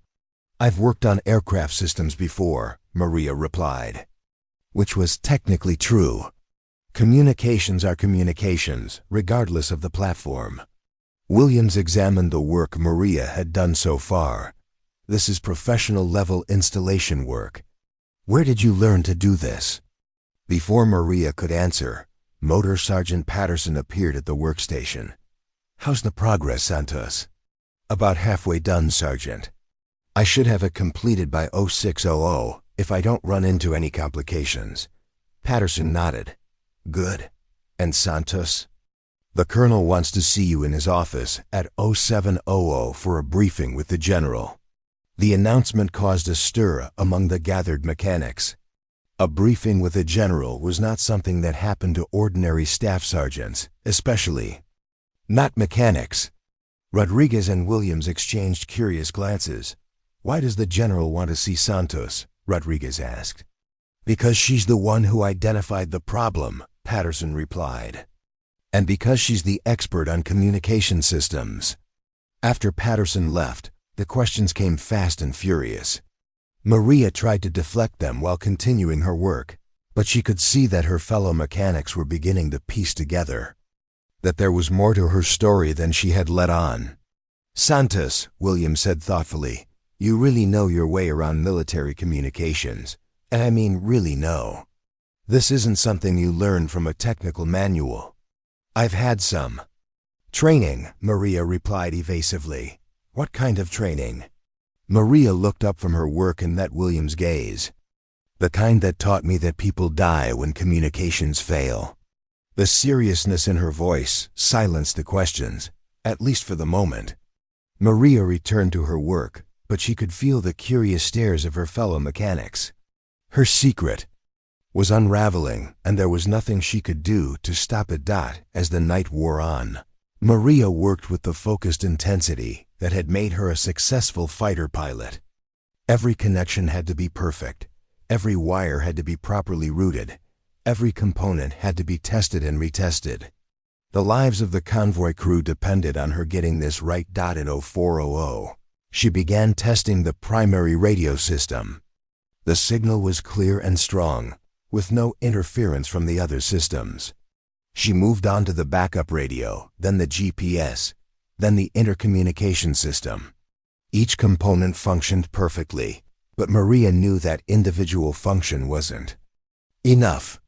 I've worked on aircraft systems before," Maria replied. Which was technically true. Communications are communications, regardless of the platform. Williams examined the work Maria had done so far. "This is professional-level installation work. Where did you learn to do this?" Before Maria could answer, Motor Sergeant Patterson appeared at the workstation. "How's the progress, Santos?" "About halfway done, Sergeant. I should have it completed by 0600 if I don't run into any complications." Patterson nodded. "Good. And Santos?" "The Colonel wants to see you in his office at 0700 for a briefing with the General." The announcement caused a stir among the gathered mechanics. A briefing with a general was not something that happened to ordinary staff sergeants, especially not mechanics. Rodriguez and Williams exchanged curious glances. "Why does the general want to see Santos?" Rodriguez asked. "Because she's the one who identified the problem," Patterson replied. "And because she's the expert on communication systems." After Patterson left, the questions came fast and furious. Maria tried to deflect them while continuing her work, But she could see that her fellow mechanics were beginning to piece together, that there was more to her story than she had let on. "Santos," William said thoughtfully, "you really know your way around military communications. And I mean really know. This isn't something you learn from a technical manual." "I've had some training," Maria replied evasively. "What kind of training?" Maria looked up from her work and met William's gaze. "The kind that taught me that people die when communications fail." The seriousness in her voice silenced the questions, at least for the moment. Maria returned to her work, but she could feel the curious stares of her fellow mechanics. Her secret was unraveling, and there was nothing she could do to stop it. As the night wore on, Maria worked with the focused intensity that had made her a successful fighter pilot. Every connection had to be perfect. Every wire had to be properly routed. Every component had to be tested and retested. The lives of the convoy crew depended on her getting this right. At 0400, she began testing the primary radio system. The signal was clear and strong, with no interference from the other systems. She moved on to the backup radio, then the GPS, then the intercommunication system. Each component functioned perfectly, but Maria knew that individual function wasn't enough.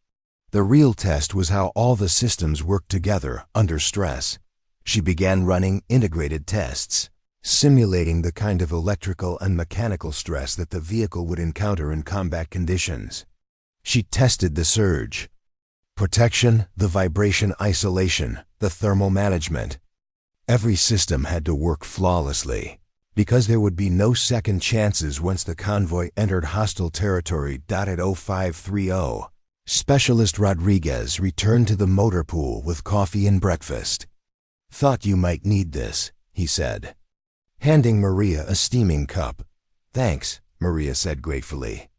The real test was how all the systems worked together under stress. She began running integrated tests, simulating the kind of electrical and mechanical stress that the vehicle would encounter in combat conditions. She tested the surge protection, the vibration isolation, the thermal management. Every system had to work flawlessly, because there would be no second chances once the convoy entered hostile territory. At 0530, Specialist Rodriguez returned to the motor pool with coffee and breakfast. "Thought you might need this," he said, handing Maria a steaming cup. "Thanks," Maria said gratefully.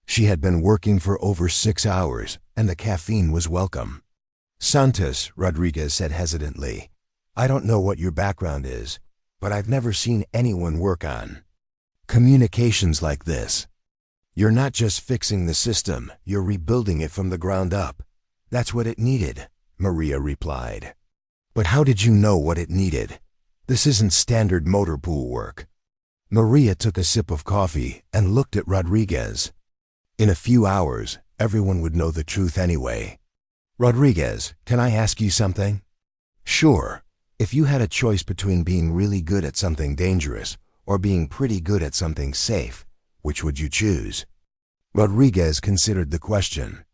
She had been working for over 6 hours, and the caffeine was welcome. "Santos," Rodriguez said hesitantly, "I don't know what your background is, but I've never seen anyone work on communications like this. You're not just fixing the system, you're rebuilding it from the ground up." "That's what it needed," Maria replied. "But how did you know what it needed? This isn't standard motor pool work." Maria took a sip of coffee and looked at Rodriguez. In a few hours, everyone would know the truth anyway. "Rodriguez, can I ask you something?" "Sure. If you had a choice between being really good at something dangerous or being pretty good at something safe, which would you choose?" Rodriguez considered the question.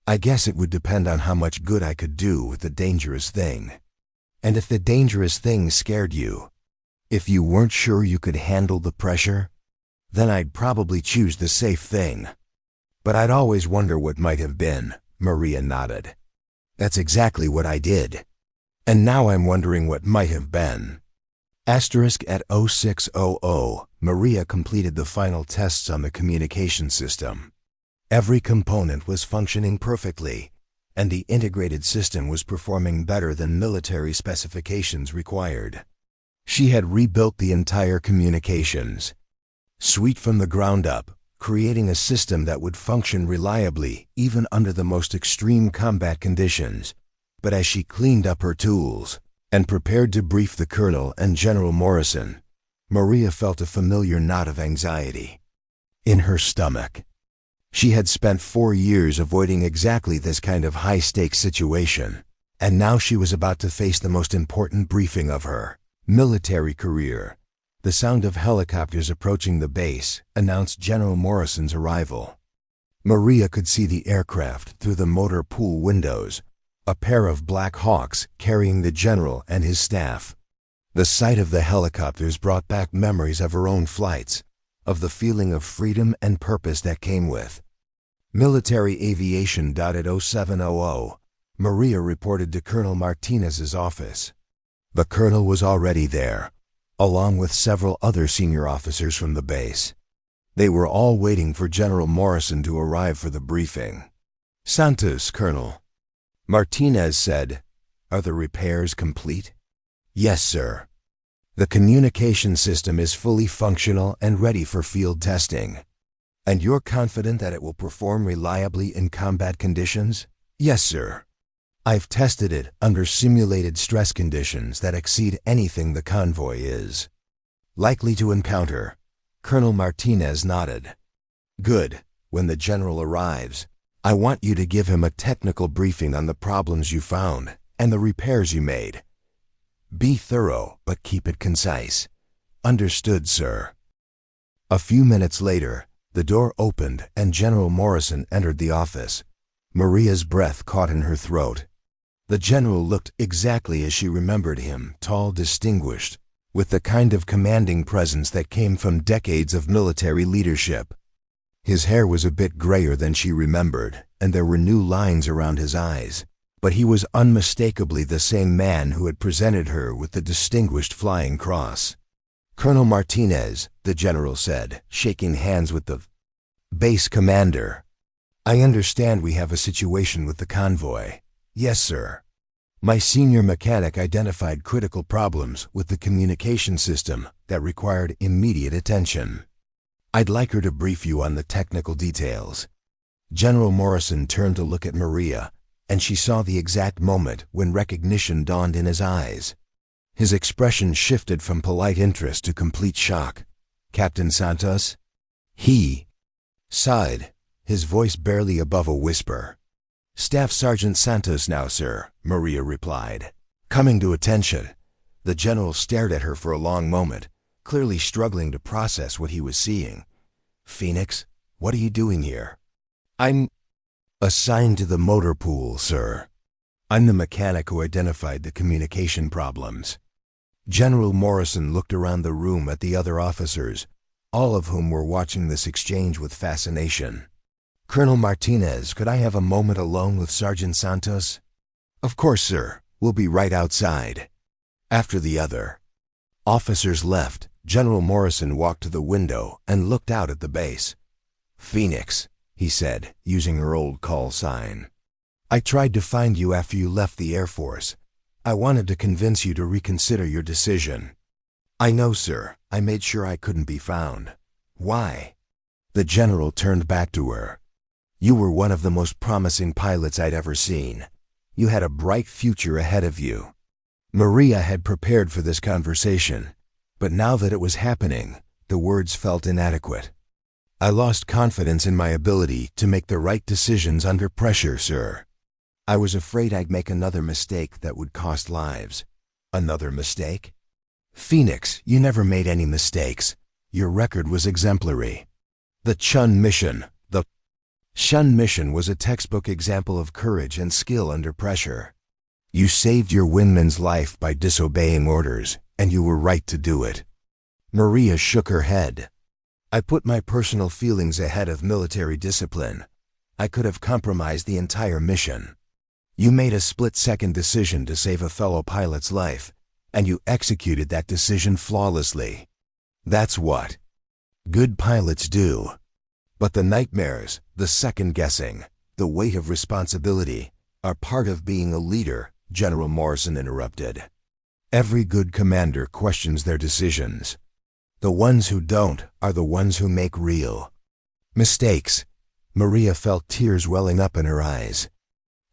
"I guess it would depend on how much good I could do with the dangerous thing. And if the dangerous thing scared you, if you weren't sure you could handle the pressure, then I'd probably choose the safe thing. But I'd always wonder what might have been." Maria nodded. "That's exactly what I did. And now I'm wondering what might have been." At 0600, Maria completed the final tests on the communication system. Every component was functioning perfectly, and the integrated system was performing better than military specifications required. She had rebuilt the entire communications suite from the ground up, creating a system that would function reliably even under the most extreme combat conditions. But as she cleaned up her tools and prepared to brief the Colonel and General Morrison, Maria felt a familiar knot of anxiety in her stomach. She had spent 4 years avoiding exactly this kind of high-stakes situation, and now she was about to face the most important briefing of her military career. The sound of helicopters approaching the base announced General Morrison's arrival. Maria could see the aircraft through the motor pool windows, a pair of Black Hawks carrying the general and his staff. The sight of the helicopters brought back memories of her own flights, of the feeling of freedom and purpose that came with military aviation. At 0700, Maria reported to Colonel Martinez's office. The colonel was already there, along with several other senior officers from the base. They were all waiting for General Morrison to arrive for the briefing. "Santos, Colonel," Martinez said. "Are the repairs complete?" "Yes, sir. The communication system is fully functional and ready for field testing." And you're confident that it will perform reliably in combat conditions? Yes, sir. I've tested it under simulated stress conditions that exceed anything the convoy is likely to encounter. Colonel Martinez nodded. Good. When the general arrives, I want you to give him a technical briefing on the problems you found and the repairs you made. Be thorough, but keep it concise. Understood, sir. A few minutes later, the door opened and General Morrison entered the office. Maria's breath caught in her throat. The general looked exactly as she remembered him, tall, distinguished, with the kind of commanding presence that came from decades of military leadership. His hair was a bit grayer than she remembered, and there were new lines around his eyes, but he was unmistakably the same man who had presented her with the Distinguished Flying Cross. Colonel Martinez, the general said, shaking hands with the base commander. I understand we have a situation with the convoy. Yes, sir. My senior mechanic identified critical problems with the communication system that required immediate attention. I'd like her to brief you on the technical details. General Morrison turned to look at Maria, and she saw the exact moment when recognition dawned in his eyes. His expression shifted from polite interest to complete shock. Captain Santos? He sighed, his voice barely above a whisper. Staff Sergeant Santos now, sir, Maria replied. Coming to attention. The general stared at her for a long moment, clearly struggling to process what he was seeing. Phoenix, what are you doing here? I'm assigned to the motor pool, sir. I'm the mechanic who identified the communication problems. General Morrison looked around the room at the other officers, all of whom were watching this exchange with fascination. Colonel Martinez, could I have a moment alone with Sergeant Santos? Of course, sir. We'll be right outside. After the other officers left, General Morrison walked to the window and looked out at the base. Phoenix, he said, using her old call sign. I tried to find you after you left the Air Force. I wanted to convince you to reconsider your decision. I know, sir. I made sure I couldn't be found. Why? The general turned back to her. You were one of the most promising pilots I'd ever seen. You had a bright future ahead of you. Maria had prepared for this conversation, but now that it was happening, the words felt inadequate. I lost confidence in my ability to make the right decisions under pressure, sir. I was afraid I'd make another mistake that would cost lives. Another mistake? Phoenix, you never made any mistakes. Your record was exemplary. The Chun mission. The Shun mission was a textbook example of courage and skill under pressure. You saved your wingman's life by disobeying orders, and you were right to do it. Maria shook her head. I put my personal feelings ahead of military discipline. I could have compromised the entire mission. You made a split-second decision to save a fellow pilot's life, and you executed that decision flawlessly. That's what good pilots do. But the nightmares, the second-guessing, the weight of responsibility, are part of being a leader, General Morrison interrupted. Every good commander questions their decisions. The ones who don't are the ones who make real mistakes. Maria felt tears welling up in her eyes.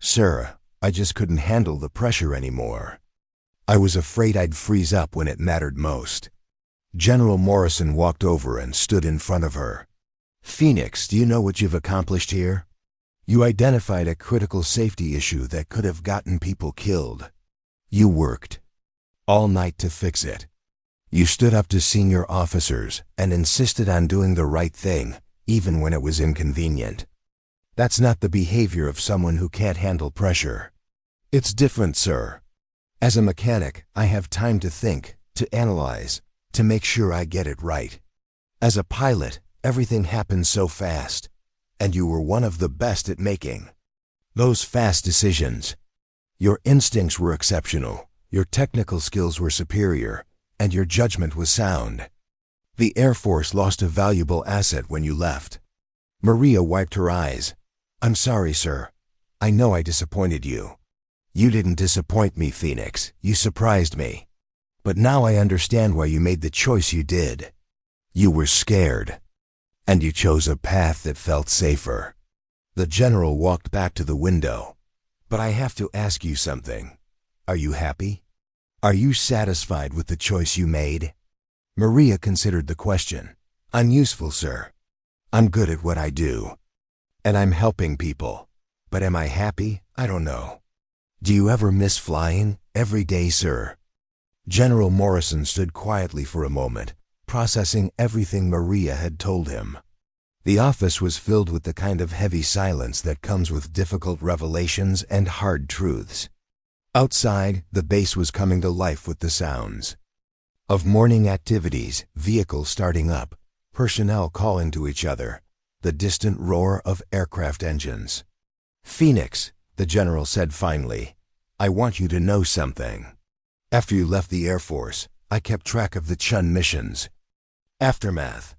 Sir, I just couldn't handle the pressure anymore. I was afraid I'd freeze up when it mattered most. General Morrison walked over and stood in front of her. Phoenix, do you know what you've accomplished here? You identified a critical safety issue that could have gotten people killed. You worked all night to fix it. You stood up to senior officers and insisted on doing the right thing, even when it was inconvenient. That's not the behavior of someone who can't handle pressure. It's different, sir. As a mechanic, I have time to think, to analyze, to make sure I get it right. As a pilot, everything happens so fast, and you were one of the best at making those fast decisions. Your instincts were exceptional, your technical skills were superior, and your judgment was sound. The Air Force lost a valuable asset when you left. Maria wiped her eyes. I'm sorry, sir. I know I disappointed you. You didn't disappoint me, Phoenix. You surprised me. But now I understand why you made the choice you did. You were scared. And you chose a path that felt safer. The general walked back to the window. But I have to ask you something. Are you happy? Are you satisfied with the choice you made? Maria considered the question. I'm useful, sir. I'm good at what I do. And I'm helping people. But am I happy? I don't know. Do you ever miss flying? Every day, sir. General Morrison stood quietly for a moment, processing everything Maria had told him. The office was filled with the kind of heavy silence that comes with difficult revelations and hard truths. Outside, the base was coming to life with the sounds of morning activities, vehicles starting up, personnel calling to each other, the distant roar of aircraft engines. "Phoenix," the general said finally, "I want you to know something. After you left the Air Force, I kept track of the Chun missions. Aftermath.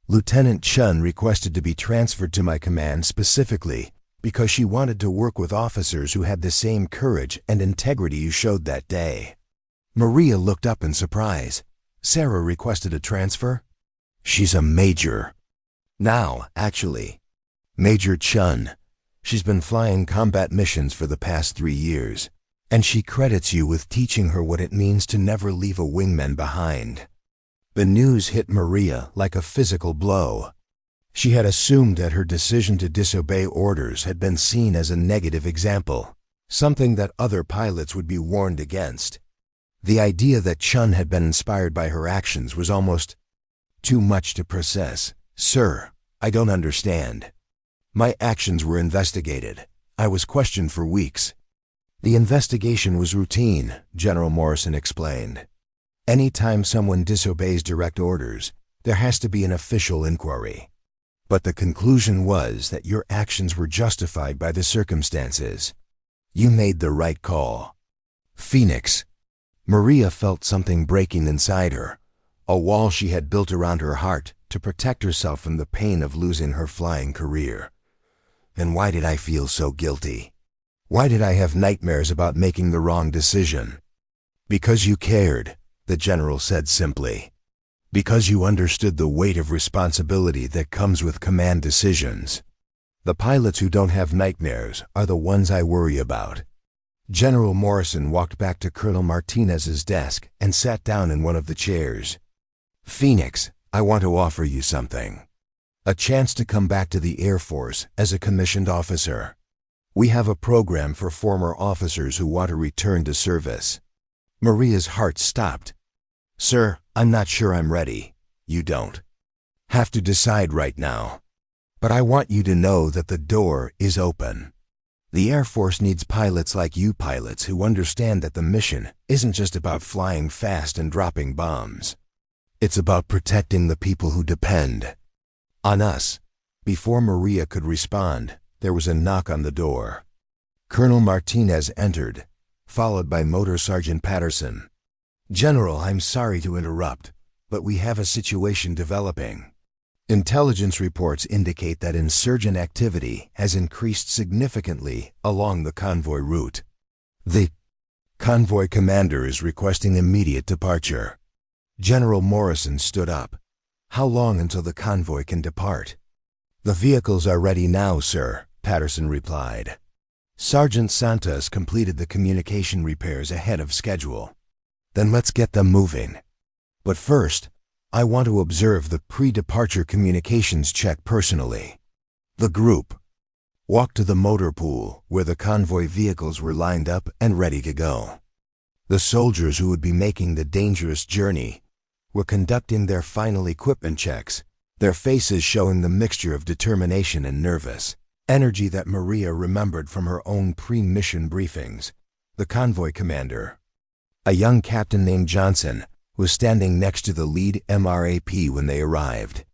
Lieutenant Chun requested to be transferred to my command specifically because she wanted to work with officers who had the same courage and integrity you showed that day." Maria looked up in surprise. Sarah requested a transfer? She's a major. Now, actually. Major Chun. She's been flying combat missions for the past 3 years, and she credits you with teaching her what it means to never leave a wingman behind. The news hit Maria like a physical blow. She had assumed that her decision to disobey orders had been seen as a negative example, something that other pilots would be warned against. The idea that Chun had been inspired by her actions was almost too much to process. "Sir, I don't understand. My actions were investigated. I was questioned for weeks." "The investigation was routine," General Morrison explained. "Anytime someone disobeys direct orders, there has to be an official inquiry. But the conclusion was that your actions were justified by the circumstances. You made the right call." Phoenix. Maria felt something breaking inside her, a wall she had built around her heart to protect herself from the pain of losing her flying career. And why did I feel so guilty? Why did I have nightmares about making the wrong decision? "Because you cared," the general said simply. "Because you understood the weight of responsibility that comes with command decisions. The pilots who don't have nightmares are the ones I worry about." General Morrison walked back to Colonel Martinez's desk and sat down in one of the chairs. "Phoenix, I want to offer you something. A chance to come back to the Air Force as a commissioned officer. We have a program for former officers who want to return to service." Maria's heart stopped. "Sir, I'm not sure I'm ready. You don't have to decide right now. But I want you to know that the door is open. The Air Force needs pilots like you pilots who understand that the mission isn't just about flying fast and dropping bombs. It's about protecting the people who depend on us." Before Maria could respond, there was a knock on the door. Colonel Martinez entered, followed by Motor Sergeant Patterson. "General, I'm sorry to interrupt, but we have a situation developing. Intelligence reports indicate that insurgent activity has increased significantly along the convoy route. The convoy commander is requesting immediate departure." General Morrison stood up. "How long until the convoy can depart?" "The vehicles are ready now, sir," Patterson replied. "Sergeant Santos completed the communication repairs ahead of schedule." "Then let's get them moving. But first, I want to observe the pre-departure communications check personally." The group walked to the motor pool where the convoy vehicles were lined up and ready to go. The soldiers who would be making the dangerous journey were conducting their final equipment checks, their faces showing the mixture of determination and nervous energy that Maria remembered from her own pre-mission briefings. The convoy commander, a young captain named Johnson, was standing next to the lead MRAP when they arrived.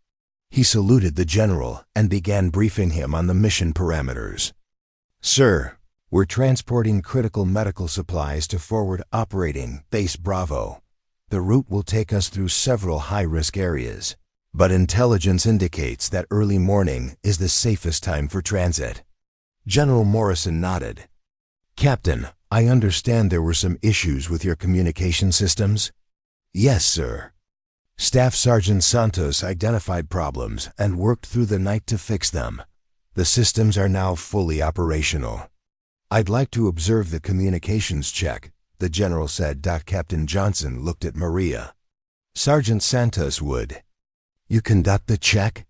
He saluted the general and began briefing him on the mission parameters. "Sir, we're transporting critical medical supplies to forward operating Base Bravo. The route will take us through several high-risk areas, but intelligence indicates that early morning is the safest time for transit." General Morrison nodded. "Captain, I understand there were some issues with your communication systems?" "Yes, sir. Staff Sergeant Santos identified problems and worked through the night to fix them. The systems are now fully operational. I'd like to observe the communications check, the general said. Captain Johnson looked at Maria. Sergeant Santos would. You conduct the check?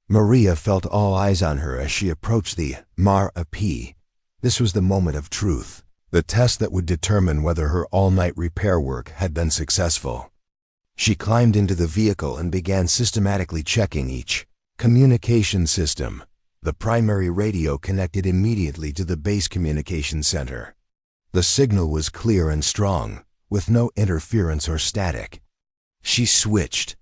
Maria felt all eyes on her as she approached the MAR-AP. This was the moment of truth, the test that would determine whether her all-night repair work had been successful. She climbed into the vehicle and began systematically checking each communication system. The primary radio connected immediately to the base communication center. The signal was clear and strong, with no interference or static. She switched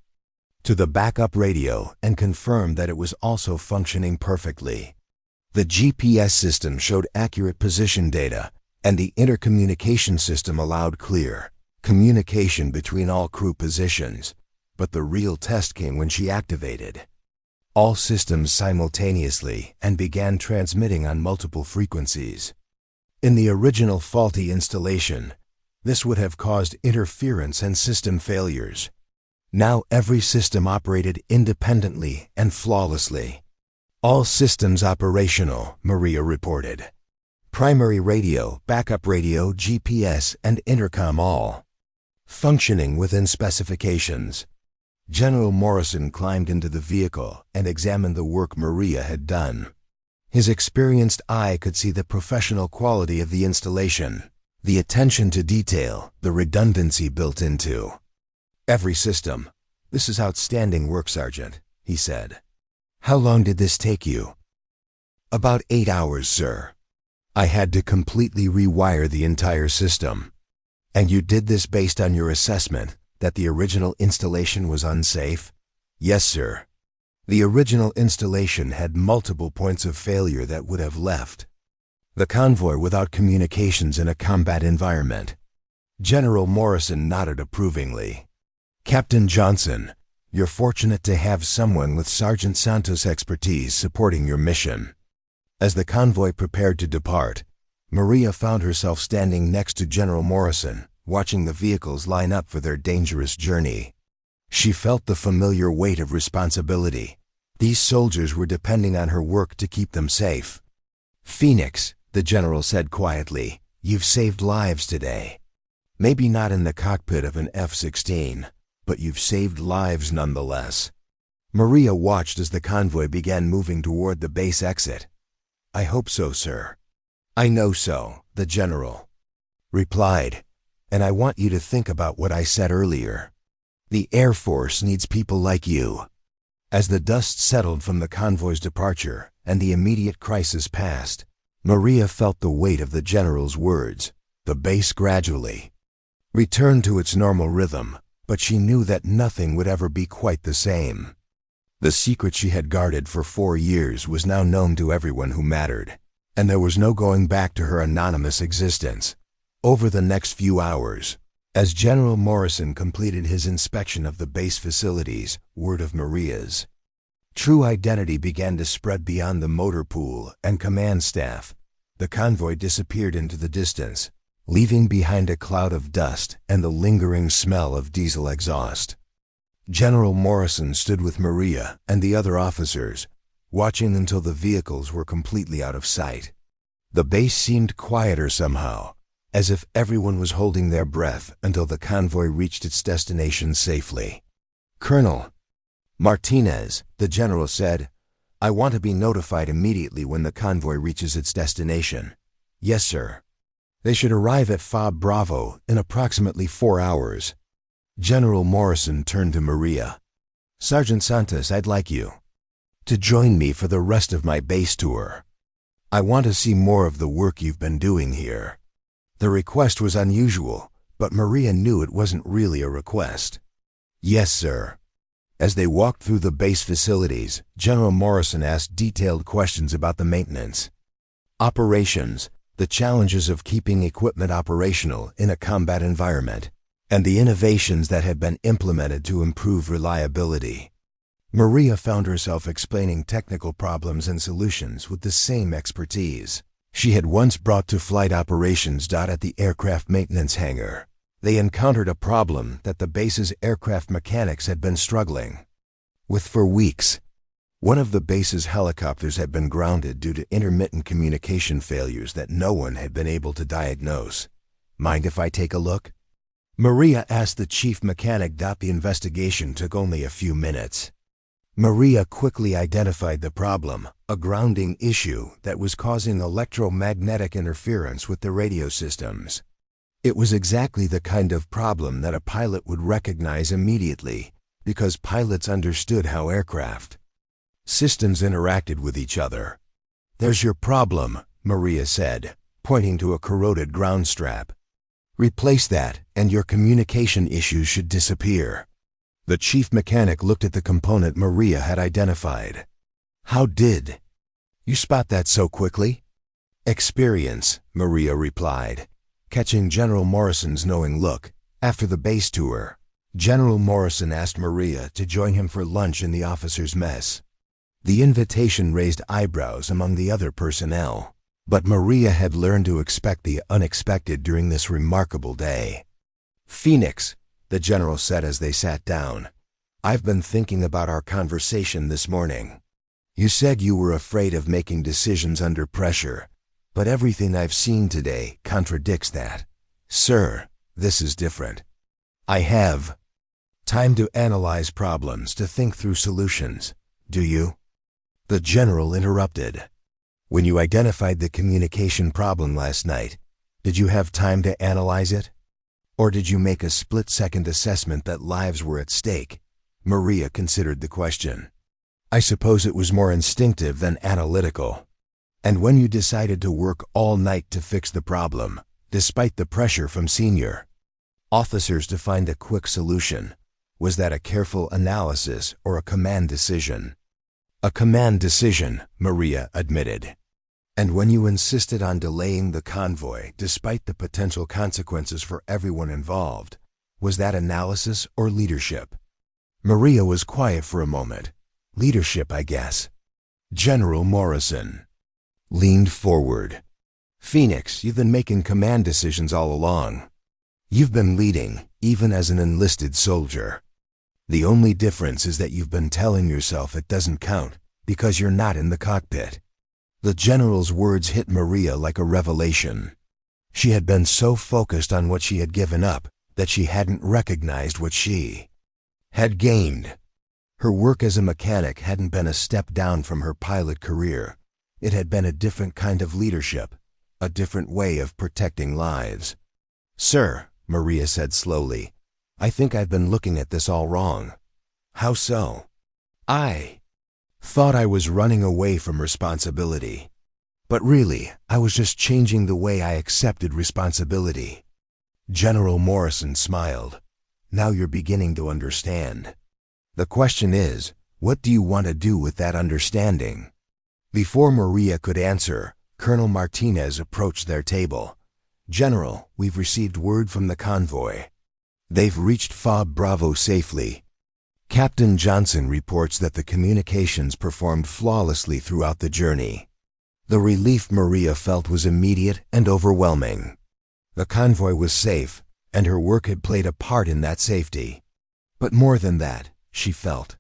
to the backup radio and confirmed that it was also functioning perfectly. The GPS system showed accurate position data, and the intercommunication system allowed clear communication between all crew positions. But the real test came when she activated all systems simultaneously and began transmitting on multiple frequencies. In the original faulty installation, this would have caused interference and system failures. Now every system operated independently and flawlessly. All systems operational, Maria reported. Primary radio, backup radio, GPS, and intercom all functioning within specifications. General Morrison climbed into the vehicle and examined the work Maria had done. His experienced eye could see the professional quality of the installation, the attention to detail, the redundancy built into every system. This is outstanding work, Sergeant, he said. How long did this take you? About 8 hours, sir. I had to completely rewire the entire system. And you did this based on your assessment that the original installation was unsafe? Yes, sir. The original installation had multiple points of failure that would have left the convoy without communications in a combat environment. General Morrison nodded approvingly. Captain Johnson, you're fortunate to have someone with Sergeant Santos' expertise supporting your mission. As the convoy prepared to depart, Maria found herself standing next to General Morrison, watching the vehicles line up for their dangerous journey. She felt the familiar weight of responsibility. These soldiers were depending on her work to keep them safe. Phoenix, the general said quietly, you've saved lives today. Maybe not in the cockpit of an F-16, but you've saved lives nonetheless. Maria watched as the convoy began moving toward the base exit. I hope so, sir. I know so, the general replied. And I want you to think about what I said earlier. The Air Force needs people like you. As the dust settled from the convoy's departure and the immediate crisis passed, Maria felt the weight of the general's words. The base gradually returned to its normal rhythm, but she knew that nothing would ever be quite the same. The secret she had guarded for 4 years was now known to everyone who mattered, and there was no going back to her anonymous existence. Over the next few hours, as General Morrison completed his inspection of the base facilities, word of Maria's true identity began to spread beyond the motor pool and command staff. The convoy disappeared into the distance, leaving behind a cloud of dust and the lingering smell of diesel exhaust. General Morrison stood with Maria and the other officers, watching until the vehicles were completely out of sight. The base seemed quieter somehow, as if everyone was holding their breath until the convoy reached its destination safely. Colonel Martinez, the general said, I want to be notified immediately when the convoy reaches its destination. Yes, sir. They should arrive at FOB Bravo in approximately 4 hours. General Morrison turned to Maria. Sergeant Santos, I'd like you to join me for the rest of my base tour. I want to see more of the work you've been doing here. The request was unusual, but Maria knew it wasn't really a request. Yes, sir. As they walked through the base facilities, General Morrison asked detailed questions about the maintenance operations, the challenges of keeping equipment operational in a combat environment, and the innovations that had been implemented to improve reliability. Maria found herself explaining technical problems and solutions with the same expertise she had once brought to flight operations. At the aircraft maintenance hangar, They encountered a problem that the base's aircraft mechanics had been struggling with for weeks. One of the base's helicopters had been grounded due to intermittent communication failures that no one had been able to diagnose. "Mind if I take a look?" Maria asked the chief mechanic. The investigation took only a few minutes. Maria quickly identified the problem, a grounding issue that was causing electromagnetic interference with the radio systems. It was exactly the kind of problem that a pilot would recognize immediately, because pilots understood how aircraft systems interacted with each other. "There's your problem," Maria said, pointing to a corroded ground strap. "Replace that, and your communication issues should disappear." The chief mechanic looked at the component Maria had identified. "How did you spot that so quickly?" "Experience," Maria replied, catching General Morrison's knowing look. After the base tour, General Morrison asked Maria to join him for lunch in the officers' mess. The invitation raised eyebrows among the other personnel, but Maria had learned to expect the unexpected during this remarkable day. "Phoenix," the general said as they sat down, "I've been thinking about our conversation this morning. You said you were afraid of making decisions under pressure, but everything I've seen today contradicts that. Sir, this is different. I have time to analyze problems, to think through solutions. Do you?" The general interrupted. "When you identified the communication problem last night, did you have time to analyze it? Or did you make a split-second assessment that lives were at stake?" Maria considered the question. "I suppose it was more instinctive than analytical. And when you decided to work all night to fix the problem, despite the pressure from senior officers to find a quick solution, was that a careful analysis or a command decision?" "A command decision," Maria admitted. "And when you insisted on delaying the convoy despite the potential consequences for everyone involved, was that analysis or leadership?" Maria was quiet for a moment. "Leadership, I guess." General Morrison leaned forward. "Phoenix, you've been making command decisions all along. You've been leading, even as an enlisted soldier. The only difference is that you've been telling yourself it doesn't count because you're not in the cockpit." The general's words hit Maria like a revelation. She had been so focused on what she had given up that she hadn't recognized what she had gained. Her work as a mechanic hadn't been a step down from her pilot career. It had been a different kind of leadership, a different way of protecting lives. "Sir," Maria said slowly, "I think I've been looking at this all wrong." "How so?" "I thought I was running away from responsibility. But really, I was just changing the way I accepted responsibility." General Morrison smiled. "Now you're beginning to understand. The question is, what do you want to do with that understanding?" Before Maria could answer, Colonel Martinez approached their table. "General, we've received word from the convoy. They've reached FOB Bravo safely. Captain Johnson reports that the communications performed flawlessly throughout the journey." The relief Maria felt was immediate and overwhelming. The convoy was safe, and her work had played a part in that safety. But more than that, she felt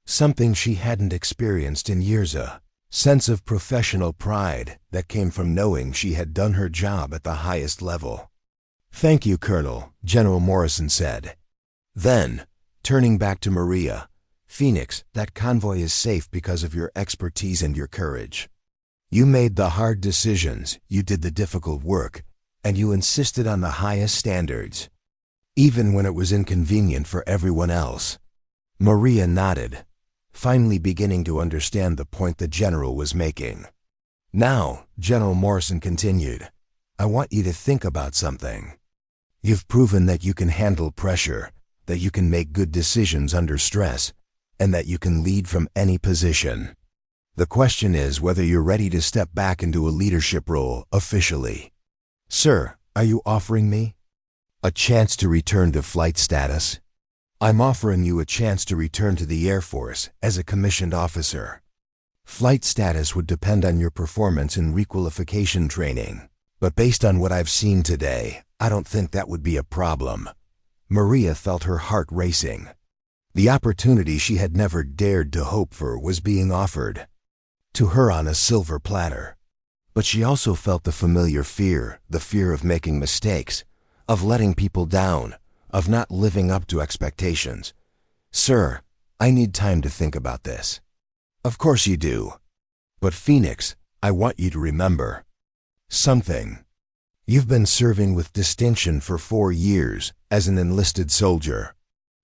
something she hadn't experienced in years, a sense of professional pride that came from knowing she had done her job at the highest level. "Thank you, Colonel," General Morrison said. Then, turning back to Maria, "Phoenix, that convoy is safe because of your expertise and your courage. You made the hard decisions, you did the difficult work, and you insisted on the highest standards, even when it was inconvenient for everyone else." Maria nodded, finally beginning to understand the point the general was making. "Now," General Morrison continued, "I want you to think about something. You've proven that you can handle pressure, that you can make good decisions under stress, and that you can lead from any position. The question is whether you're ready to step back into a leadership role officially. Sir, are you offering me a chance to return to flight status? I'm offering you a chance to return to the Air Force as a commissioned officer. Flight status would depend on your performance in requalification training. But based on what I've seen today, I don't think that would be a problem. Maria felt her heart racing. The opportunity she had never dared to hope for was being offered to her on a silver platter. But she also felt the familiar fear, the fear of making mistakes, of letting people down, of not living up to expectations. "Sir, I need time to think about this." "Of course you do. But Phoenix, I want you to remember something. You've been serving with distinction for 4 years as an enlisted soldier.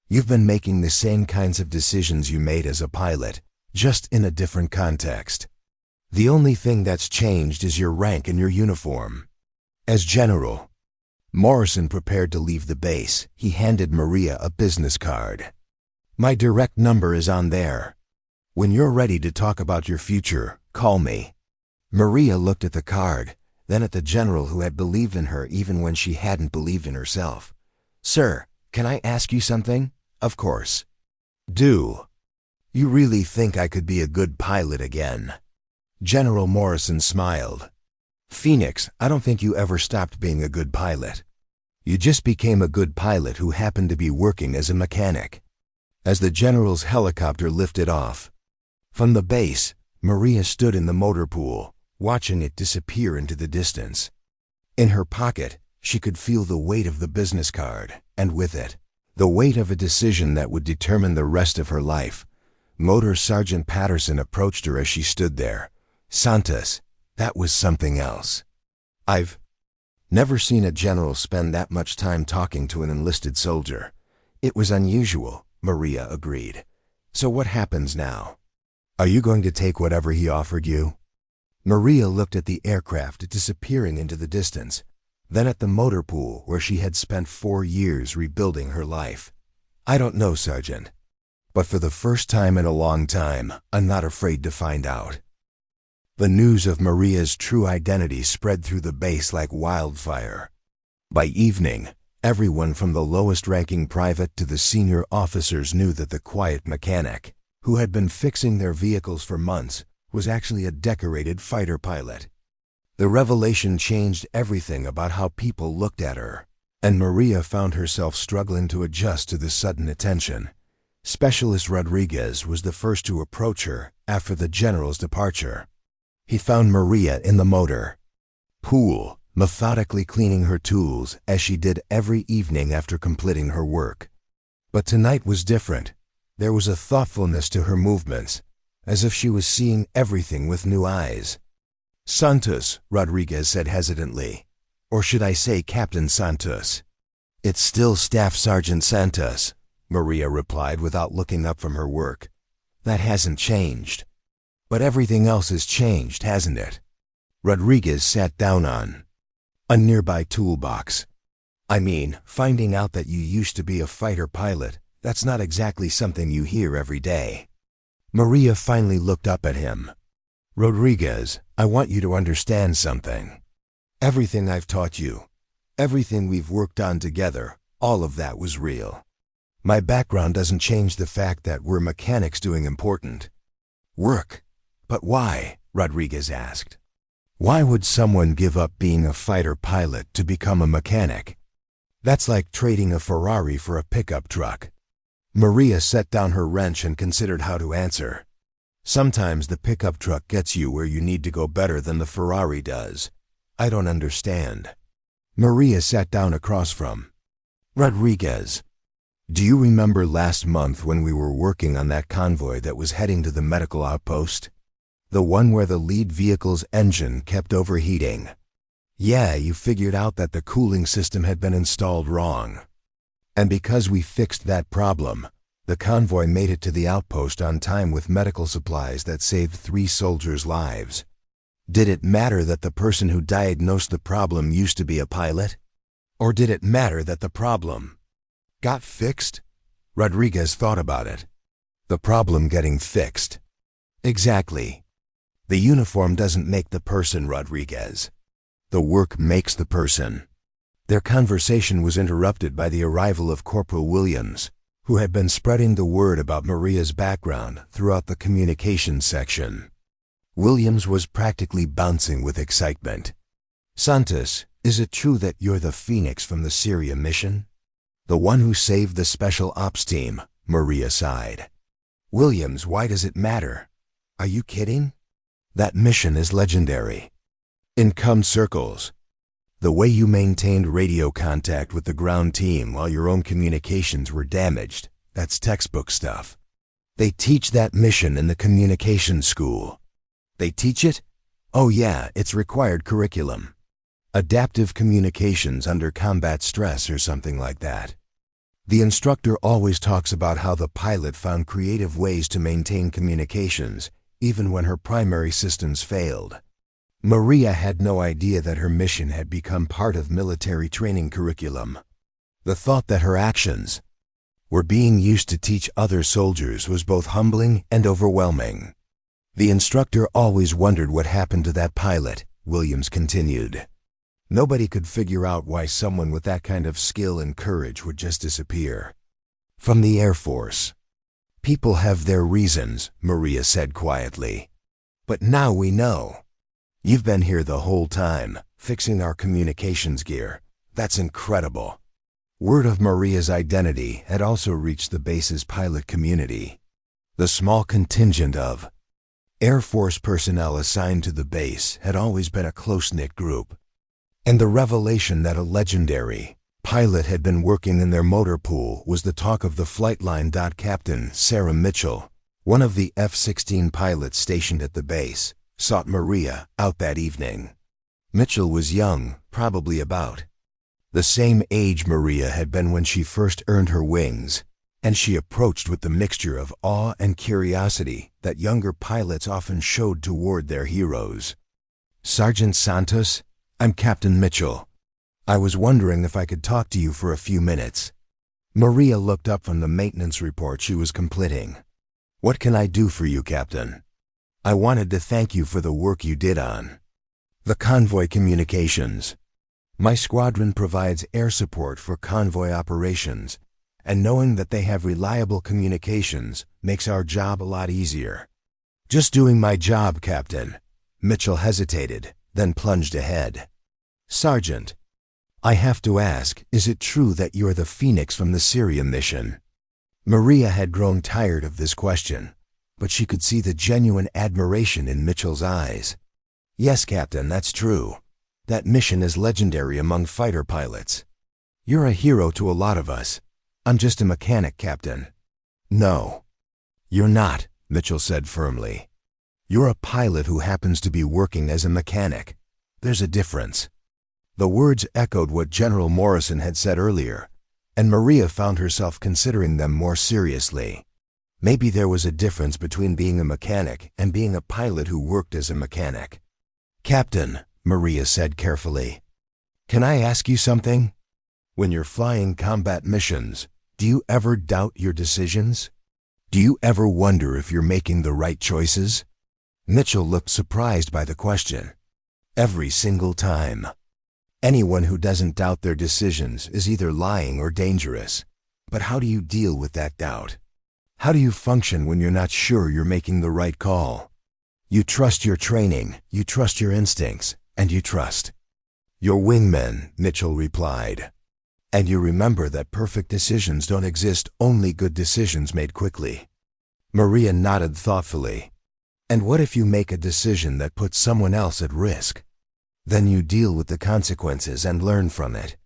You've been making the same kinds of decisions you made as a pilot, just in a different context. The only thing that's changed is your rank and your uniform. As general." Morrison prepared to leave the base. He handed Maria a business card. "My direct number is on there. When you're ready to talk about your future, call me." Maria looked at the card, then at the general who had believed in her even when she hadn't believed in herself. "Sir, can I ask you something?" "Of course." "Do you really think I could be a good pilot again?" General Morrison smiled. "Phoenix, I don't think you ever stopped being a good pilot. You just became a good pilot who happened to be working as a mechanic." As the general's helicopter lifted off from the base, Maria stood in the motor pool, watching it disappear into the distance. In her pocket, she could feel the weight of the business card, and with it, the weight of a decision that would determine the rest of her life. Motor Sergeant Patterson approached her as she stood there. "Santos, that was something else. I've never seen a general spend that much time talking to an enlisted soldier." "It was unusual," Maria agreed. "So what happens now? Are you going to take whatever he offered you?" Maria looked at the aircraft disappearing into the distance, then at the motor pool where she had spent 4 years rebuilding her life. "I don't know, Sergeant. But for the first time in a long time, I'm not afraid to find out." The news of Maria's true identity spread through the base like wildfire. By evening, everyone from the lowest-ranking private to the senior officers knew that the quiet mechanic, who had been fixing their vehicles for months, was actually a decorated fighter pilot. The revelation changed everything about how people looked at her, and Maria found herself struggling to adjust to the sudden attention. Specialist Rodriguez was the first to approach her after the general's departure. He found Maria in the motor pool, methodically cleaning her tools as she did every evening after completing her work. But tonight was different. There was a thoughtfulness to her movements, as if she was seeing everything with new eyes. "Santos," Rodriguez said hesitantly. "Or should I say Captain Santos?" "It's still Staff Sergeant Santos," Maria replied without looking up from her work. "That hasn't changed." "But everything else has changed, hasn't it?" Rodriguez sat down on a nearby toolbox. "I mean, finding out that you used to be a fighter pilot, that's not exactly something you hear every day." Maria finally looked up at him. "Rodriguez, I want you to understand something. Everything I've taught you, everything we've worked on together, all of that was real. My background doesn't change the fact that we're mechanics doing important work." "But why?" Rodriguez asked. "Why would someone give up being a fighter pilot to become a mechanic? That's like trading a Ferrari for a pickup truck." Maria set down her wrench and considered how to answer. "Sometimes the pickup truck gets you where you need to go better than the Ferrari does." "I don't understand." Maria sat down across from Rodriguez. "Do you remember last month when we were working on that convoy that was heading to the medical outpost? The one where the lead vehicle's engine kept overheating?" "Yeah, you figured out that the cooling system had been installed wrong. And because we fixed that problem, the convoy made it to the outpost on time with medical supplies that saved 3 soldiers' lives. Did it matter that the person who diagnosed the problem used to be a pilot? Or did it matter that the problem got fixed?" Rodriguez thought about it. "The problem getting fixed." "Exactly. The uniform doesn't make the person, Rodriguez. The work makes the person." Their conversation was interrupted by the arrival of Corporal Williams, who had been spreading the word about Maria's background throughout the communications section. Williams was practically bouncing with excitement. Santos, is it true that you're the Phoenix from the Syria mission? The one who saved the Special Ops team, Maria sighed. Williams, why does it matter? Are you kidding? That mission is legendary. In com circles. The way you maintained radio contact with the ground team while your own communications were damaged, that's textbook stuff. They teach that mission in the communications school. They teach it? Oh yeah, it's required curriculum. Adaptive communications under combat stress or something like that. The instructor always talks about how the pilot found creative ways to maintain communications, even when her primary systems failed. Maria had no idea that her mission had become part of military training curriculum. The thought that her actions were being used to teach other soldiers was both humbling and overwhelming. The instructor always wondered what happened to that pilot, Williams continued. Nobody could figure out why someone with that kind of skill and courage would just disappear. From the Air Force. People have their reasons, Maria said quietly. But now we know. You've been here the whole time, fixing our communications gear. That's incredible. Word of Maria's identity had also reached the base's pilot community. The small contingent of Air Force personnel assigned to the base had always been a close-knit group. And the revelation that a legendary pilot had been working in their motor pool was the talk of the flight line. Captain Sarah Mitchell, one of the F-16 pilots stationed at the base, sought Maria out that evening. Mitchell was young, probably about the same age Maria had been when she first earned her wings, and she approached with the mixture of awe and curiosity that younger pilots often showed toward their heroes. Sergeant Santos, I'm Captain Mitchell. I was wondering if I could talk to you for a few minutes. Maria looked up from the maintenance report she was completing. What can I do for you, Captain? I wanted to thank you for the work you did on the convoy communications. My squadron provides air support for convoy operations, and knowing that they have reliable communications makes our job a lot easier. Just doing my job, Captain. Mitchell hesitated, then plunged ahead. Sergeant, I have to ask, is it true that you're the Phoenix from the Syria mission? Maria had grown tired of this question, but she could see the genuine admiration in Mitchell's eyes. Yes, Captain, that's true. That mission is legendary among fighter pilots. You're a hero to a lot of us. I'm just a mechanic, Captain. No, you're not, Mitchell said firmly. You're a pilot who happens to be working as a mechanic. There's a difference. The words echoed what General Morrison had said earlier, and Maria found herself considering them more seriously. Maybe there was a difference between being a mechanic and being a pilot who worked as a mechanic. Captain, Maria said carefully, can I ask you something? When you're flying combat missions, do you ever doubt your decisions? Do you ever wonder if you're making the right choices? Mitchell looked surprised by the question. Every single time. Anyone who doesn't doubt their decisions is either lying or dangerous. But how do you deal with that doubt? How do you function when you're not sure you're making the right call? You trust your training, you trust your instincts, and you trust your wingmen, Mitchell replied. And you remember that perfect decisions don't exist, only good decisions made quickly. Maria nodded thoughtfully. And what if you make a decision that puts someone else at risk? Then you deal with the consequences and learn from it.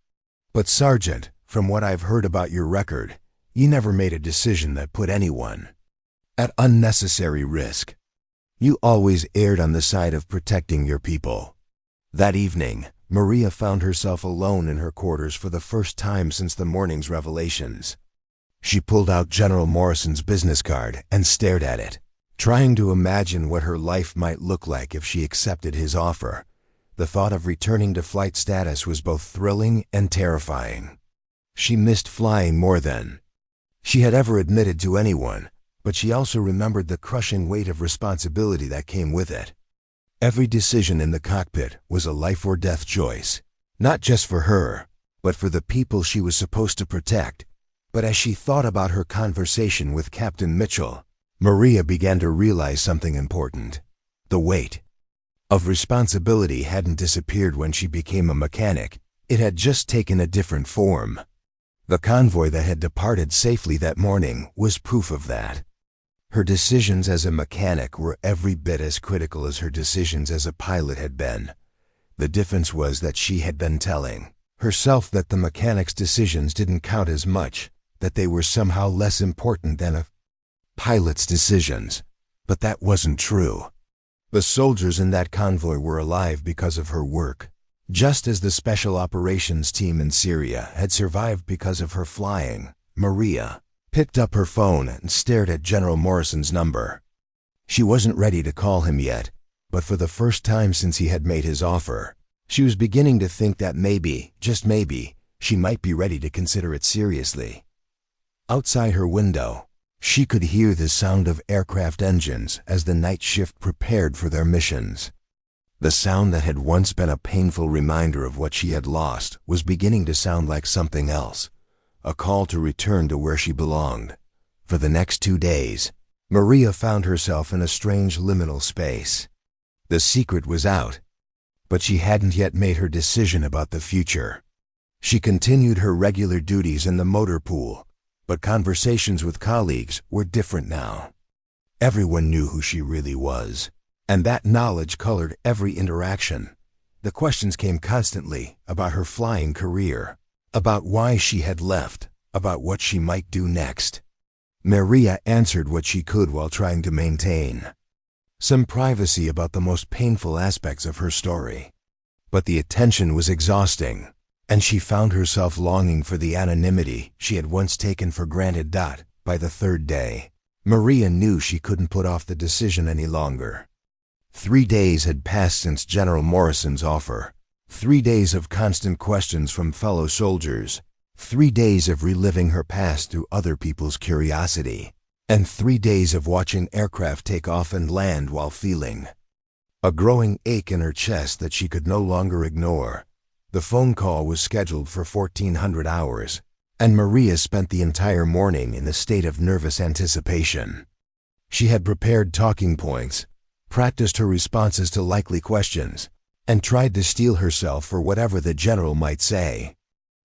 But Sergeant, from what I've heard about your record, you never made a decision that put anyone at unnecessary risk. You always erred on the side of protecting your people. That evening, Maria found herself alone in her quarters for the first time since the morning's revelations. She pulled out General Morrison's business card and stared at it, trying to imagine what her life might look like if she accepted his offer. The thought of returning to flight status was both thrilling and terrifying. She missed flying more than she had ever admitted to anyone, but she also remembered the crushing weight of responsibility that came with it. Every decision in the cockpit was a life or death choice, not just for her, but for the people she was supposed to protect. But as she thought about her conversation with Captain Mitchell, Maria began to realize something important. The weight of responsibility hadn't disappeared when she became a mechanic. It had just taken a different form. The convoy that had departed safely that morning was proof of that. Her decisions as a mechanic were every bit as critical as her decisions as a pilot had been. The difference was that she had been telling herself that the mechanic's decisions didn't count as much, that they were somehow less important than a pilot's decisions. But that wasn't true. The soldiers in that convoy were alive because of her work, just as the special operations team in Syria had survived because of her flying. Maria picked up her phone and stared at General Morrison's number. She wasn't ready to call him yet, but for the first time since he had made his offer, she was beginning to think that maybe, just maybe, she might be ready to consider it seriously. Outside her window, she could hear the sound of aircraft engines as the night shift prepared for their missions. The sound that had once been a painful reminder of what she had lost was beginning to sound like something else, a call to return to where she belonged. For the next 2 days, Maria found herself in a strange liminal space. The secret was out, but she hadn't yet made her decision about the future. She continued her regular duties in the motor pool, but conversations with colleagues were different now. Everyone knew who she really was, and that knowledge colored every interaction. The questions came constantly about her flying career, about why she had left, about what she might do next. Maria answered what she could while trying to maintain some privacy about the most painful aspects of her story. But the attention was exhausting, and she found herself longing for the anonymity she had once taken for granted. By the 3rd day, Maria knew she couldn't put off the decision any longer. 3 days had passed since General Morrison's offer. 3 days of constant questions from fellow soldiers. 3 days of reliving her past through other people's curiosity. And 3 days of watching aircraft take off and land while feeling a growing ache in her chest that she could no longer ignore. The phone call was scheduled for 1400 hours, and Maria spent the entire morning in a state of nervous anticipation. She had prepared talking points, practiced her responses to likely questions, and tried to steel herself for whatever the general might say.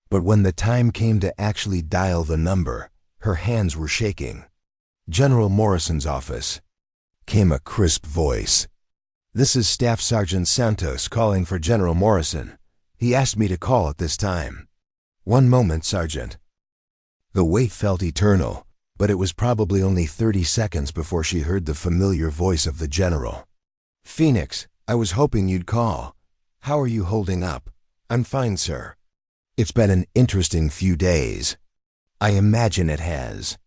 But when the time came to actually dial the number, her hands were shaking. General Morrison's office. Came a crisp voice. "This is Staff Sergeant Santos calling for General Morrison. He asked me to call at this time." "One moment, Sergeant." The wait felt eternal, but it was probably only 30 seconds before she heard the familiar voice of the general. "Phoenix, I was hoping you'd call. How are you holding up?" "I'm fine, sir." "It's been an interesting few days." "I imagine it has.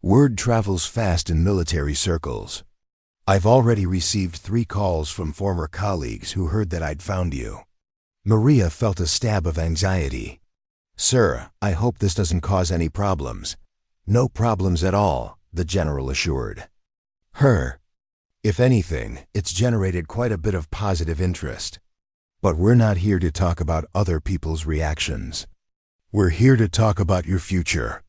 Word travels fast in military circles. I've already received 3 calls from former colleagues who heard that I'd found you." Maria felt a stab of anxiety. "Sir, I hope this doesn't cause any problems." "No problems at all," the general assured her. "If anything, it's generated quite a bit of positive interest. But we're not here to talk about other people's reactions. We're here to talk about your future.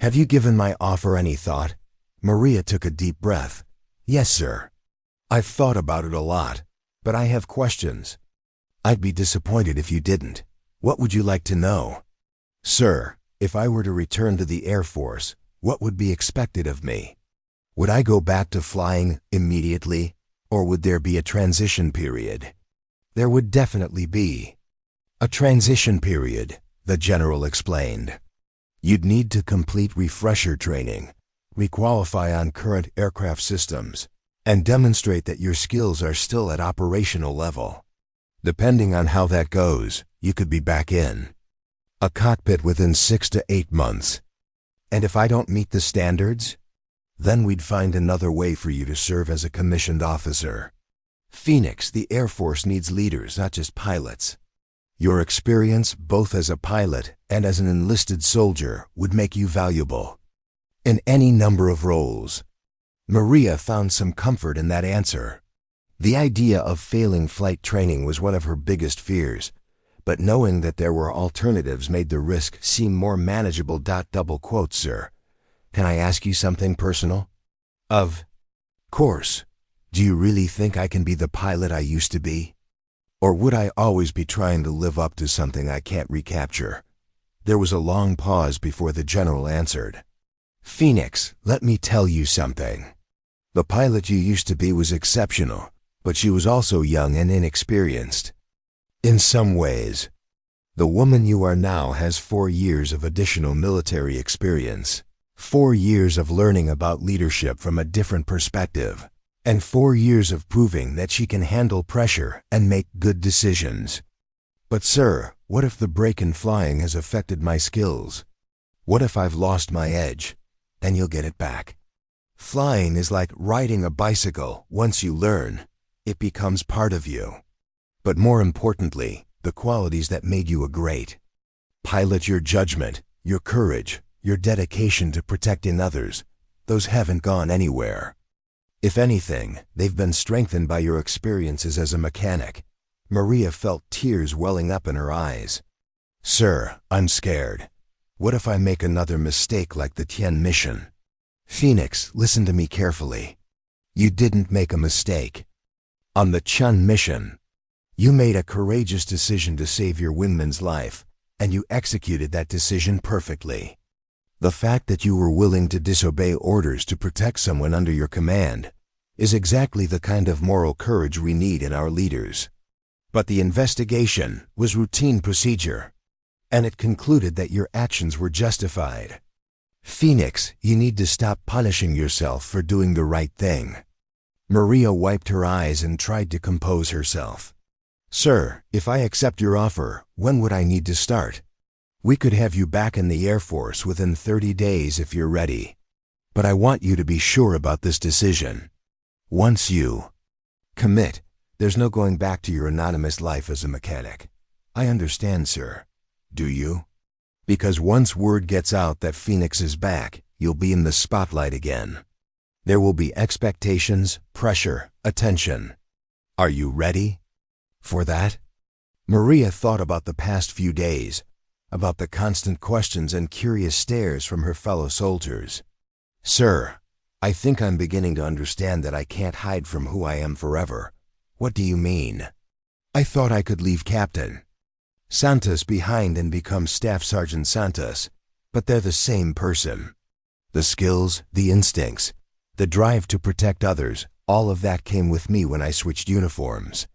Have you given my offer any thought?" Maria took a deep breath. "Yes, sir. I've thought about it a lot, but I have questions. I'd be disappointed if you didn't. What would you like to know?" "Sir, if I were to return to the Air Force, what would be expected of me? Would I go back to flying immediately, or would there be a transition period?" "There would definitely be a transition period," the general explained. "You'd need to complete refresher training, requalify on current aircraft systems, and demonstrate that your skills are still at operational level. Depending on how that goes, you could be back in a cockpit within 6 to 8 months. And if I don't meet the standards, then we'd find another way for you to serve as a commissioned officer. Phoenix, the Air Force needs leaders, not just pilots. Your experience, both as a pilot and as an enlisted soldier, would make you valuable in any number of roles." Maria found some comfort in that answer. The idea of failing flight training was one of her biggest fears, but knowing that there were alternatives made the risk seem more manageable. Double quotes, "Sir, can I ask you something personal?" "Of course. Do you really think I can be the pilot I used to be? Or would I always be trying to live up to something I can't recapture? There was a long pause before the general answered. Phoenix, let me tell you something. The pilot you used to be was exceptional, but she was also young and inexperienced. In some ways, the woman you are now has 4 years of additional military experience, 4 years of learning about leadership from a different perspective, and 4 years of proving that she can handle pressure and make good decisions. But sir, what if the break in flying has affected my skills? What if I've lost my edge? Then you'll get it back. Flying is like riding a bicycle. Once you learn, it becomes part of you. But more importantly, the qualities that made you a great pilot, your judgment, your courage, your dedication to protecting others, those haven't gone anywhere. If anything, they've been strengthened by your experiences as a mechanic. Maria felt tears welling up in her eyes. Sir, I'm scared. What if I make another mistake like the Tien mission? Phoenix, listen to me carefully. You didn't make a mistake. On the Chun mission, you made a courageous decision to save your wingman's life, and you executed that decision perfectly. The fact that you were willing to disobey orders to protect someone under your command is exactly the kind of moral courage we need in our leaders. But the investigation was routine procedure, and it concluded that your actions were justified. Phoenix, you need to stop punishing yourself for doing the right thing. Maria wiped her eyes and tried to compose herself. Sir, if I accept your offer, when would I need to start? We could have you back in the Air Force within 30 days if you're ready. But I want you to be sure about this decision. Once you commit, there's no going back to your anonymous life as a mechanic. I understand, sir. Do you? Because once word gets out that Phoenix is back, you'll be in the spotlight again. There will be expectations, pressure, attention. Are you ready for that? Maria thought about the past few days, about the constant questions and curious stares from her fellow soldiers. Sir, I think I'm beginning to understand that I can't hide from who I am forever. What do you mean? I thought I could leave Captain Santos behind and become Staff Sergeant Santos, but they're the same person. The skills, the instincts, the drive to protect others, all of that came with me when I switched uniforms.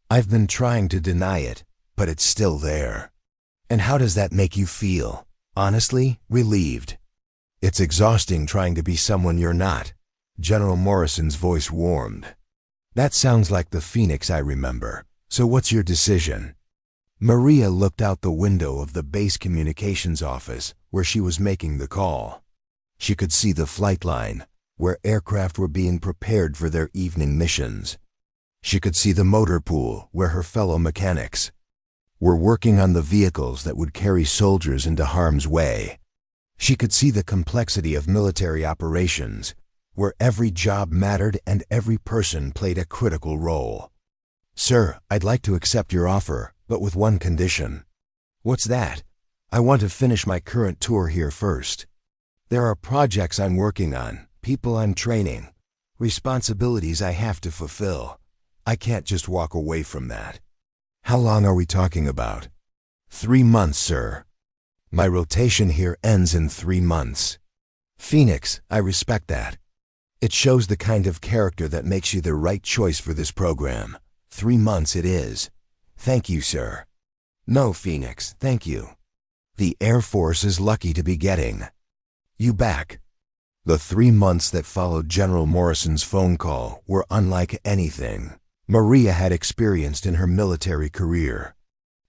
I've been trying to deny it, but it's still there. And how does that make you feel? Honestly, relieved. It's exhausting trying to be someone you're not. General Morrison's voice warmed. That sounds like the Phoenix I remember. So what's your decision? Maria looked out the window of the base communications office where she was making the call. She could see the flight line, where aircraft were being prepared for their evening missions. She could see the motor pool where her fellow mechanics were working on the vehicles that would carry soldiers into harm's way. She could see the complexity of military operations, where every job mattered and every person played a critical role. Sir, I'd like to accept your offer, but with one condition. What's that? I want to finish my current tour here first. There are projects I'm working on, people I'm training, responsibilities I have to fulfill. I can't just walk away from that. How long are we talking about? 3 months, sir. My rotation here ends in 3 months. Phoenix, I respect that. It shows the kind of character that makes you the right choice for this program. 3 months it is. Thank you, sir. No, Phoenix, thank you. The Air Force is lucky to be getting you back. The 3 months that followed General Morrison's phone call were unlike anything Maria had experienced in her military career.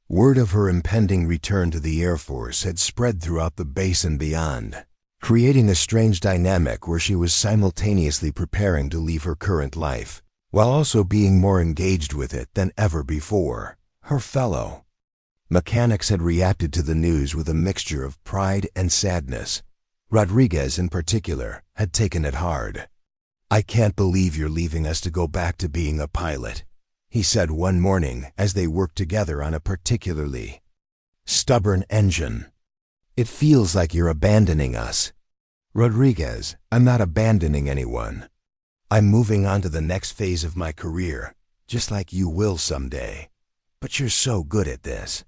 Word of her impending return to the Air Force had spread throughout the base and beyond, creating a strange dynamic where she was simultaneously preparing to leave her current life, while also being more engaged with it than ever before. Her fellow mechanics had reacted to the news with a mixture of pride and sadness. Rodriguez, in particular, had taken it hard. I can't believe you're leaving us to go back to being a pilot, he said one morning as they worked together on a particularly stubborn engine. It feels like you're abandoning us. Rodriguez, I'm not abandoning anyone. I'm moving on to the next phase of my career, just like you will someday. But you're so good at this.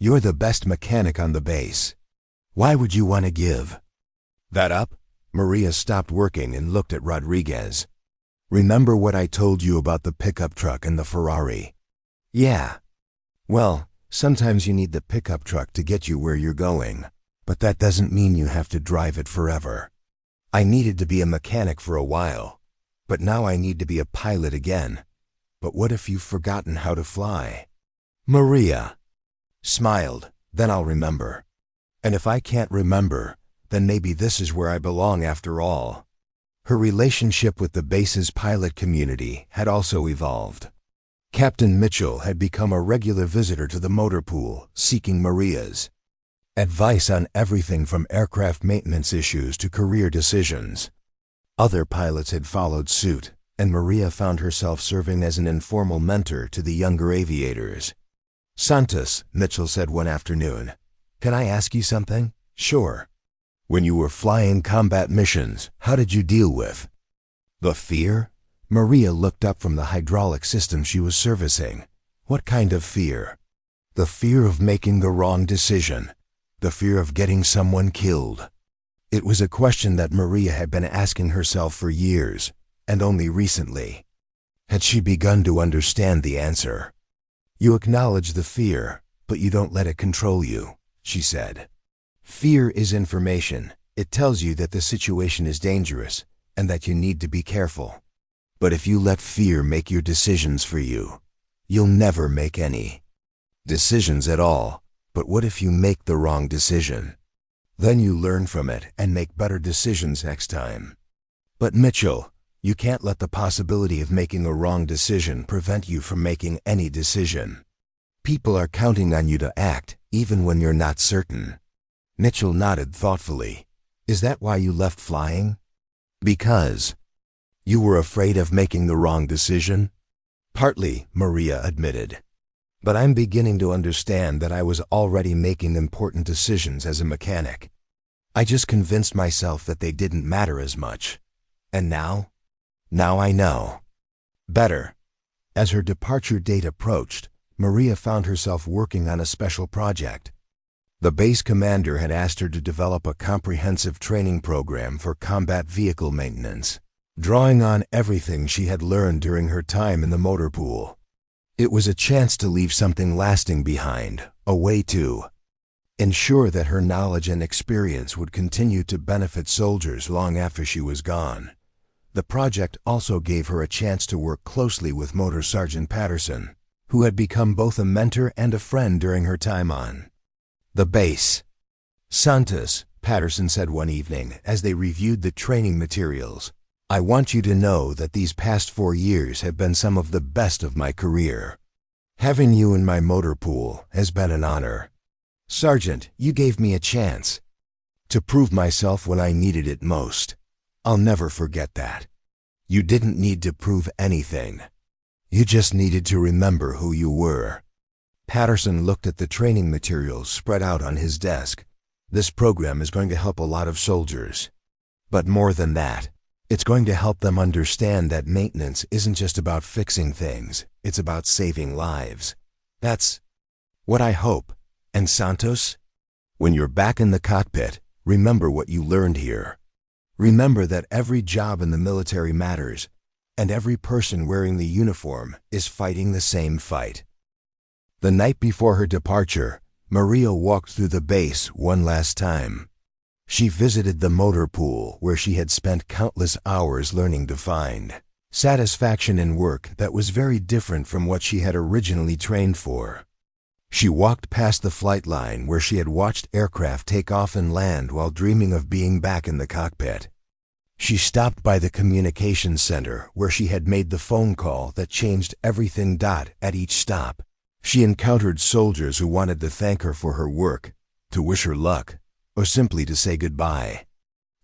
You're the best mechanic on the base. Why would you want to give that up?" Maria stopped working and looked at Rodriguez. "Remember what I told you about the pickup truck and the Ferrari?" "Yeah. Well, sometimes you need the pickup truck to get you where you're going, but that doesn't mean you have to drive it forever. I needed to be a mechanic for a while, but now I need to be a pilot again. But what if you've forgotten how to fly?" Maria smiled. "Then I'll remember. And if I can't remember, then maybe this is where I belong after all." Her relationship with the base's pilot community had also evolved. Captain Mitchell had become a regular visitor to the motor pool, seeking Maria's advice on everything from aircraft maintenance issues to career decisions. Other pilots had followed suit, and Maria found herself serving as an informal mentor to the younger aviators. "Santos," Mitchell said one afternoon, "can I ask you something?" "Sure." "When you were flying combat missions, how did you deal with the fear?" Maria looked up from the hydraulic system she was servicing. "What kind of fear?" "The fear of making the wrong decision. The fear of getting someone killed." It was a question that Maria had been asking herself for years, and only recently had she begun to understand the answer. "You acknowledge the fear, but you don't let it control you," she said. "Fear is information. It tells you that the situation is dangerous and that you need to be careful. But if you let fear make your decisions for you, you'll never make any decisions at all. But what if you make the wrong decision? Then you learn from it and make better decisions next time." "But Mitchell, you can't let the possibility of making a wrong decision prevent you from making any decision. People are counting on you to act, even when you're not certain." Mitchell nodded thoughtfully. "Is that why you left flying? Because you were afraid of making the wrong decision?" "Partly," Maria admitted. "But I'm beginning to understand that I was already making important decisions as a mechanic. I just convinced myself that they didn't matter as much. And now I know better." As her departure date approached, Maria found herself working on a special project. The base commander had asked her to develop a comprehensive training program for combat vehicle maintenance, drawing on everything she had learned during her time in the motor pool. It was a chance to leave something lasting behind, a way to ensure that her knowledge and experience would continue to benefit soldiers long after she was gone. The project also gave her a chance to work closely with Motor Sergeant Patterson, who had become both a mentor and a friend during her time on the base. "Santos," Patterson said one evening as they reviewed the training materials, "I want you to know that these past 4 years have been some of the best of my career. Having you in my motor pool has been an honor. Sergeant, you gave me a chance to prove myself when I needed it most. I'll never forget that. You didn't need to prove anything. You just needed to remember who you were." Patterson looked at the training materials spread out on his desk. "This program is going to help a lot of soldiers. But more than that, it's going to help them understand that maintenance isn't just about fixing things, it's about saving lives. That's what I hope. And Santos, when you're back in the cockpit, remember what you learned here. Remember that every job in the military matters, and every person wearing the uniform is fighting the same fight." The night before her departure, Maria walked through the base one last time. She visited the motor pool where she had spent countless hours learning to find satisfaction in work that was very different from what she had originally trained for. She walked past the flight line where she had watched aircraft take off and land while dreaming of being back in the cockpit. She stopped by the communications center where she had made the phone call that changed everything. At each stop, she encountered soldiers who wanted to thank her for her work, to wish her luck, or simply to say goodbye.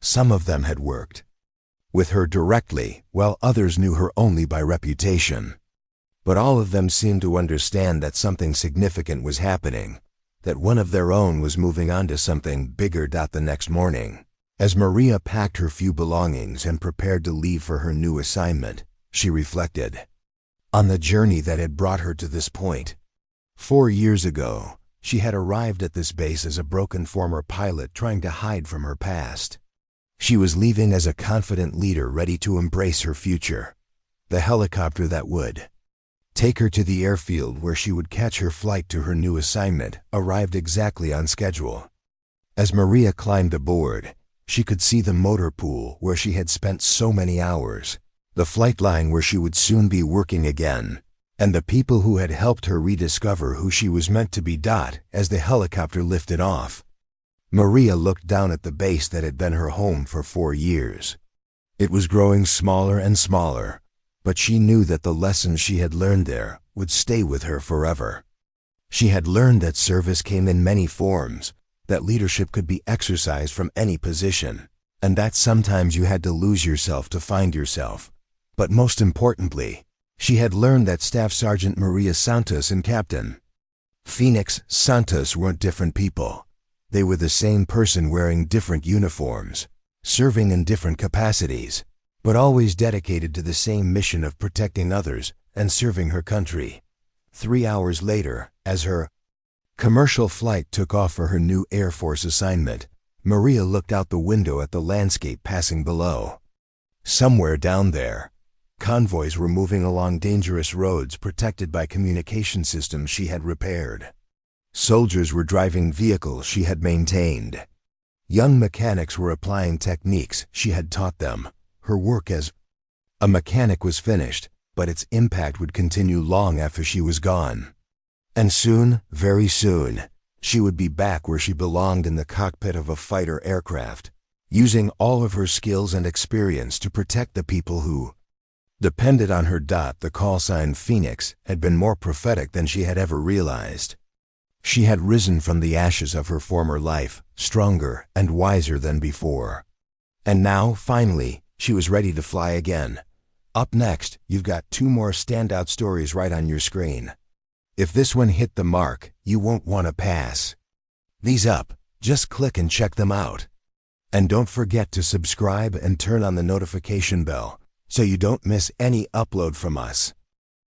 Some of them had worked with her directly, while others knew her only by reputation. But all of them seemed to understand that something significant was happening, that one of their own was moving on to something bigger. The next morning, As Maria packed her few belongings and prepared to leave for her new assignment, she reflected on the journey that had brought her to this point. 4 years ago, she had arrived at this base as a broken former pilot trying to hide from her past. She was leaving as a confident leader ready to embrace her future. The helicopter that would take her to the airfield where she would catch her flight to her new assignment arrived exactly on schedule. As Maria climbed aboard, she could see the motor pool where she had spent so many hours, the flight line where she would soon be working again, and the people who had helped her rediscover who she was meant to be. As the helicopter lifted off, Maria looked down at the base that had been her home for 4 years. It was growing smaller and smaller, but she knew that the lessons she had learned there would stay with her forever. She had learned that service came in many forms, that leadership could be exercised from any position, and that sometimes you had to lose yourself to find yourself. But most importantly, she had learned that Staff Sergeant Maria Santos and Captain Phoenix Santos weren't different people. They were the same person wearing different uniforms, serving in different capacities, but always dedicated to the same mission of protecting others and serving her country. 3 hours later, as her commercial flight took off for her new Air Force assignment, Maria looked out the window at the landscape passing below. Somewhere down there, convoys were moving along dangerous roads protected by communication systems she had repaired. Soldiers were driving vehicles she had maintained. Young mechanics were applying techniques she had taught them. Her work as a mechanic was finished, but its impact would continue long after she was gone. And soon, very soon, she would be back where she belonged in the cockpit of a fighter aircraft, using all of her skills and experience to protect the people who depended on her. The call sign Phoenix had been more prophetic than she had ever realized. She had risen from the ashes of her former life, stronger and wiser than before. And now, finally, she was ready to fly again. Up next, you've got 2 more standout stories right on your screen. If this one hit the mark, you won't want to pass these up. Just click and check them out. And don't forget to subscribe and turn on the notification bell so you don't miss any upload from us.